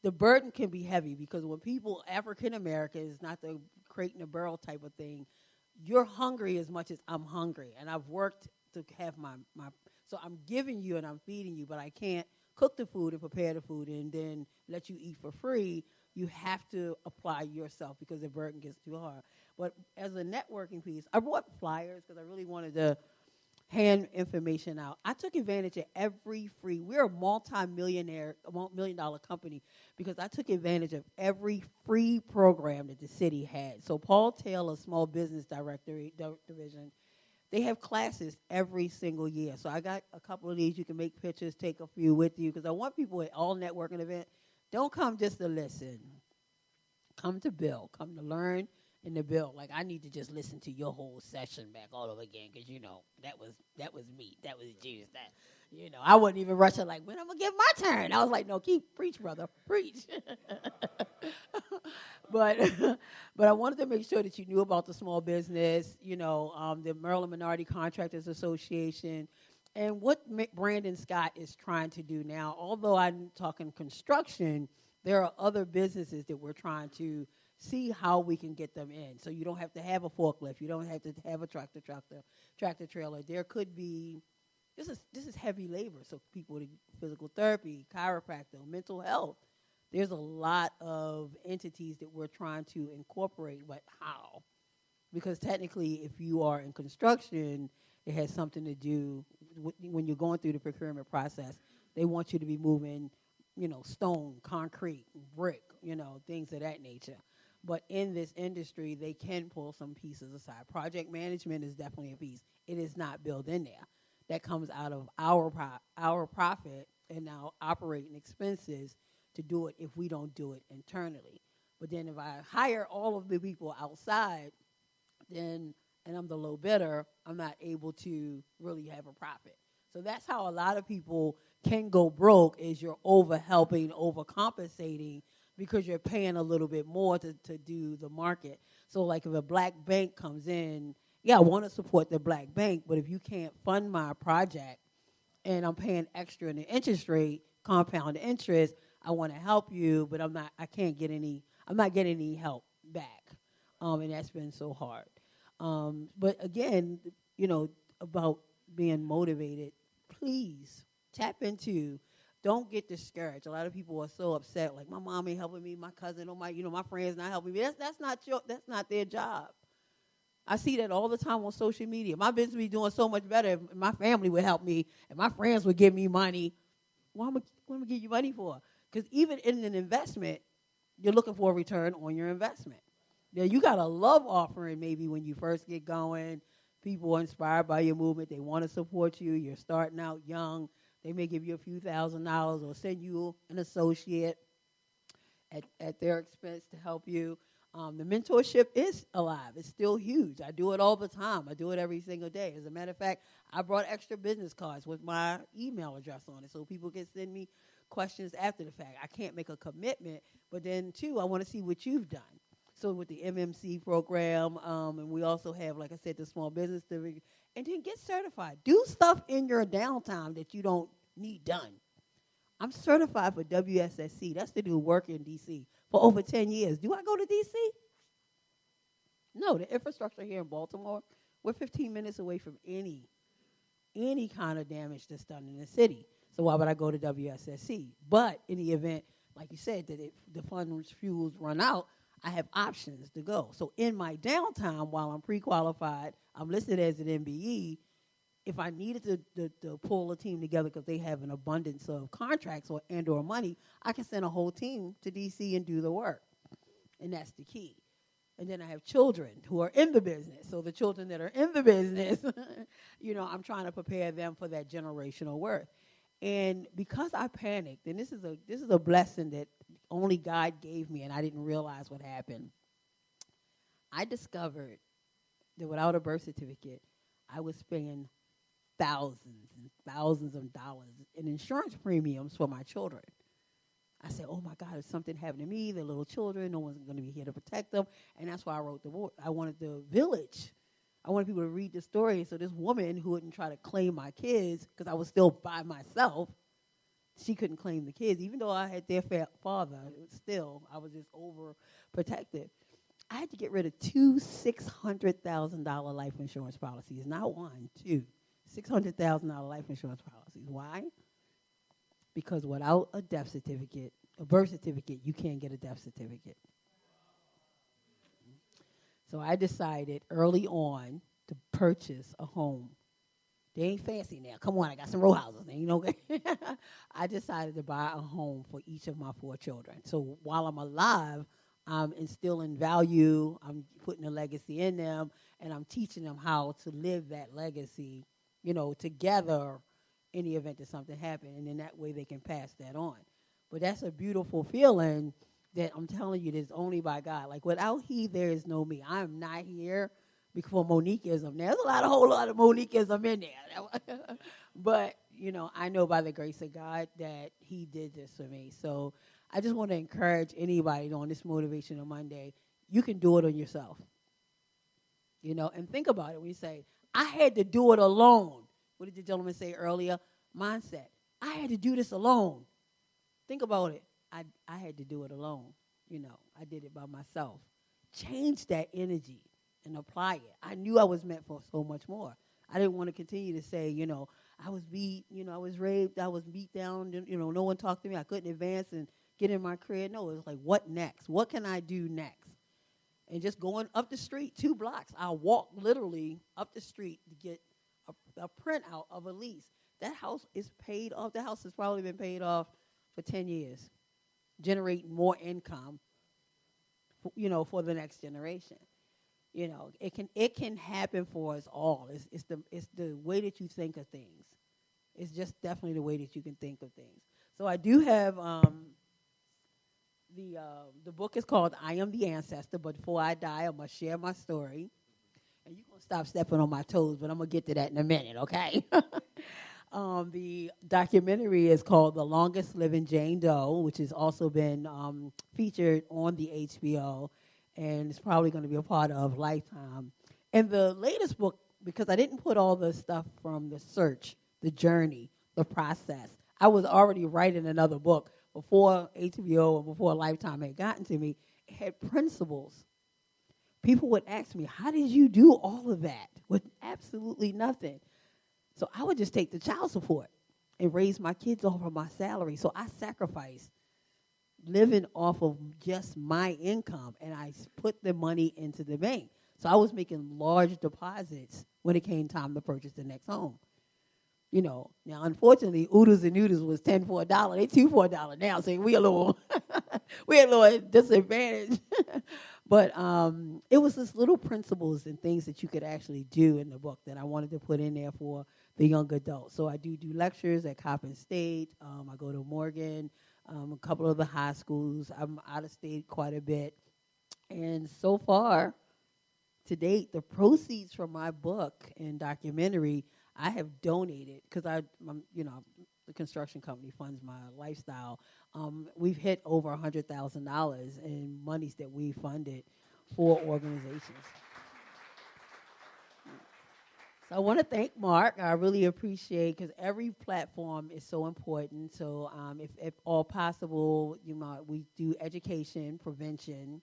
the burden can be heavy because when people, African Americans, not the crate in a barrel type of thing, you're hungry as much as I'm hungry. And I've worked to have my so I'm giving you and I'm feeding you, but I can't cook the food and prepare the food and then let you eat for free. You have to apply yourself because the burden gets too hard. But as a networking piece, I brought flyers because I really wanted to hand information out. I took advantage of every free. We're a multi-million-dollar company because I took advantage of every free program that the city had. So Paul Taylor, Small Business Division, they have classes every single year. So I got a couple of these. You can make pictures, take a few with you because I want people at all networking events, don't come just to listen. Come to build. Come to learn and to build. Like, I need to just listen to your whole session back all over again because, you know, that was me. That was Jesus. That, you know, I wasn't even rushing like, when I'm going to get my turn? I was like, no, preach, brother. Preach. But I wanted to make sure that you knew about the small business, you know, the Maryland Minority Contractors Association, and what Brandon Scott is trying to do now. Although I'm talking construction, there are other businesses that we're trying to see how we can get them in. So you don't have to have a forklift. You don't have to have a tractor trailer. There could be, this is heavy labor. So people with physical therapy, chiropractor, mental health. There's a lot of entities that we're trying to incorporate, but how? Because technically, if you are in construction, it has something to do with when you're going through the procurement process. They want you to be moving, you know, stone, concrete, brick, you know, things of that nature. But in this industry, they can pull some pieces aside. Project management is definitely a piece. It is not built in there. That comes out of our profit and our operating expenses to do it if we don't do it internally. But then if I hire all of the people outside, then, and I'm the low bidder, I'm not able to really have a profit. So that's how a lot of people can go broke, is you're over-helping, overcompensating, because you're paying a little bit more to do the market. So, like, if a black bank comes in, yeah, I want to support the black bank, but if you can't fund my project and I'm paying extra in the interest rate, compound interest, I want to help you, but I'm not getting any help back. And that's been so hard. But again, about being motivated, please tap into. Don't get discouraged. A lot of people are so upset, like my mom ain't helping me, my cousin or my friends not helping me. That's not their job. I see that all the time on social media. My business would be doing so much better if my family would help me and my friends would give me money. What am I give you money for? Because even in an investment, you're looking for a return on your investment. Now, you got a love offering maybe when you first get going. People are inspired by your movement. They want to support you. You're starting out young. They may give you a few $1,000s or send you an associate at their expense to help you. The mentorship is alive. It's still huge. I do it all the time. I do it every single day. As a matter of fact, I brought extra business cards with my email address on it so people can send me questions after the fact. I can't make a commitment, but then, too, I want to see what you've done. So with the MMC program, and we also have, like I said, the small business division, and then get certified. Do stuff in your downtime that you don't need done. I'm certified for WSSC. That's to do work in D.C. for over 10 years. Do I go to D.C.? No, the infrastructure here in Baltimore, we're 15 minutes away from any kind of damage that's done in the city. So why would I go to WSSC? But in the event, like you said, that the funds fuels run out, I have options to go. So in my downtime, while I'm pre-qualified, I'm listed as an MBE. If I needed to pull a team together because they have an abundance of contracts or money, I can send a whole team to D.C. and do the work. And that's the key. And then I have children who are in the business. So the children that are in the business, I'm trying to prepare them for that generational work. And because I panicked, and this is a blessing that only God gave me, and I didn't realize what happened. I discovered that without a birth certificate, I was paying thousands and thousands of dollars in insurance premiums for my children. I said, oh, my God, if something happened to me, they're little children, no one's going to be here to protect them. And that's why I wrote the book. I wanted the village. I wanted people to read the story. So this woman who wouldn't try to claim my kids because I was still by myself, she couldn't claim the kids. Even though I had their father, still, I was just overprotected. I had to get rid of 2 $600,000 life insurance policies. Not one, 2. $600,000 life insurance policies. Why? Because without a birth certificate, you can't get a death certificate. So I decided early on to purchase a home. They ain't fancy now. Come on, I got some row houses. I decided to buy a home for each of my 4 children. So while I'm alive, I'm instilling value, I'm putting a legacy in them, and I'm teaching them how to live that legacy, together in the event that something happened, and then that way they can pass that on. But that's a beautiful feeling that I'm telling you, that's only by God. Like, without He, there is no me. I'm not here for Moniqueism. There's a whole lot of Moniqueism in there. But, I know by the grace of God that He did this for me. So I just want to encourage anybody on this Motivational Monday, you can do it on yourself. And think about it when you say, I had to do it alone. What did the gentleman say earlier? Mindset. I had to do this alone. Think about it. I had to do it alone. I did it by myself. Change that energy and apply it. I knew I was meant for so much more. I didn't want to continue to say, I was beat, I was raped, I was beat down, no one talked to me, I couldn't advance and get in my career. No, it was like, what next? What can I do next? And just going up the street 2 blocks, I walked literally up the street to get a printout of a lease. That house is paid off. The house has probably been paid off for 10 years, generating more income, for the next generation. It can happen for us all. It's the way that you think of things. It's just definitely the way that you can think of things. So I do have the book is called I Am the Ancestor, but before I die, I must share my story. And you're going to stop stepping on my toes, but I'm going to get to that in a minute, okay? The documentary is called The Longest Living Jane Doe, which has also been featured on the HBO. and it's probably going to be a part of Lifetime. And the latest book, because I didn't put all the stuff from the search, the journey, the process. I was already writing another book before HBO or before Lifetime had gotten to me. It had principles. People would ask me, how did you do all of that with absolutely nothing? So I would just take the child support and raise my kids off of my salary. So I sacrificed living off of just my income, and I put the money into the bank. So I was making large deposits when it came time to purchase the next home. You know, now unfortunately, oodles and noodles was 10 for $1. They 2 for $1 now, so we a little disadvantaged. But it was just little principles and things that you could actually do in the book that I wanted to put in there for the young adults. So I do lectures at Coppin State. I go to Morgan, a couple of the high schools. I'm out of state quite a bit. And so far, to date, the proceeds from my book and documentary, I have donated because the construction company funds my lifestyle. We've hit over $100,000 in monies that we funded for organizations. So I want to thank Mark. I really appreciate, because every platform is so important. So if all possible, we do education, prevention,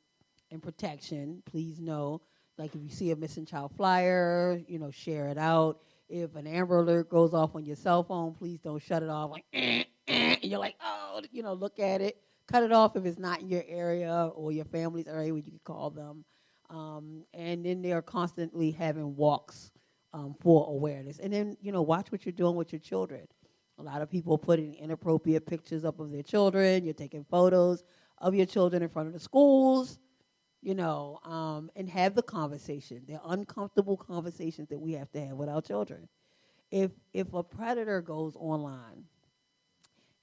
and protection. Please know, like if you see a missing child flyer, share it out. If an Amber Alert goes off on your cell phone, please don't shut it off like, and you're like, oh, look at it. Cut it off if it's not in your area or your family's area where you can call them. And then they're constantly having walks for awareness. And then, watch what you're doing with your children. A lot of people putting inappropriate pictures up of their children. You're taking photos of your children in front of the schools. And have the conversation, the uncomfortable conversations that we have to have with our children. If a predator goes online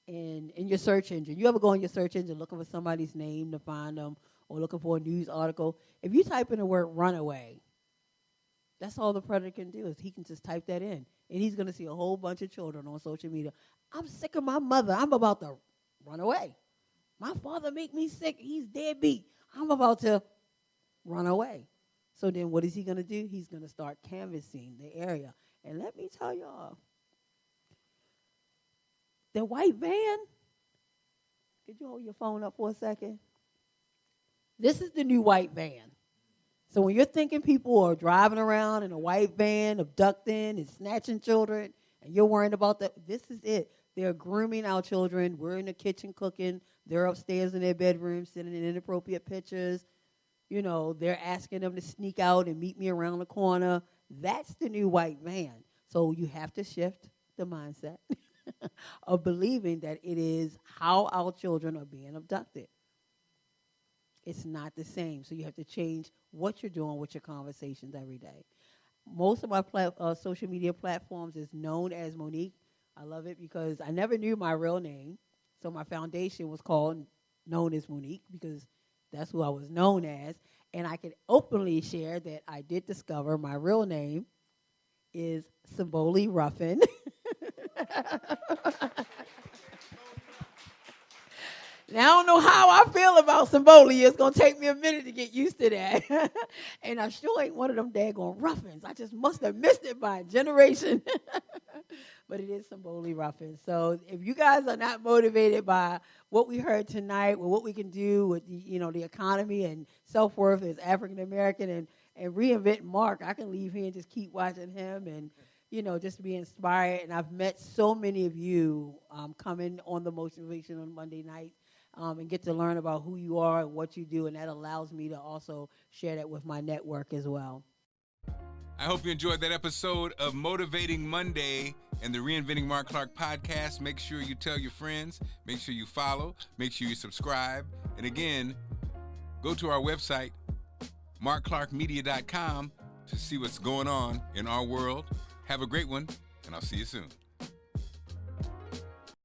and in your search engine, you ever go in your search engine looking for somebody's name to find them or looking for a news article, if you type in the word runaway, that's all the predator can do, is he can just type that in, and he's going to see a whole bunch of children on social media. I'm sick of my mother. I'm about to run away. My father make me sick. He's deadbeat. I'm about to run away. So then what is he going to do? He's going to start canvassing the area. And let me tell y'all, the white van, could you hold your phone up for a second? This is the new white van. So when you're thinking people are driving around in a white van, abducting and snatching children, and you're worrying about that, this is it. They're grooming our children. We're in the kitchen cooking. They're upstairs in their bedroom sending in inappropriate pictures. They're asking them to sneak out and meet me around the corner. That's the new white van. So you have to shift the mindset of believing that it is how our children are being abducted. It's not the same. So you have to change what you're doing with your conversations every day. Most of my social media platforms is known as Monique. I love it because I never knew my real name. So my foundation was known as Monique because that's who I was known as. And I can openly share that I did discover my real name is Symboli Ruffin. Now, I don't know how I feel about Symboli. It's going to take me a minute to get used to that. And I sure ain't one of them daggone Ruffins. I just must have missed it by a generation. But it is Symboli Ruffin. So if you guys are not motivated by what we heard tonight, with what we can do with the economy and self-worth as African-American and reinventing Marc, I can leave here and just keep watching him and, just be inspired. And I've met so many of you coming on the Motivation on Monday night. And get to learn about who you are and what you do, and that allows me to also share that with my network as well. I hope you enjoyed that episode of Motivating Monday and the Reinventing Marc Clarke podcast. Make sure you tell your friends, make sure you follow, make sure you subscribe. And again, go to our website, markclarkmedia.com, to see what's going on in our world. Have a great one, and I'll see you soon.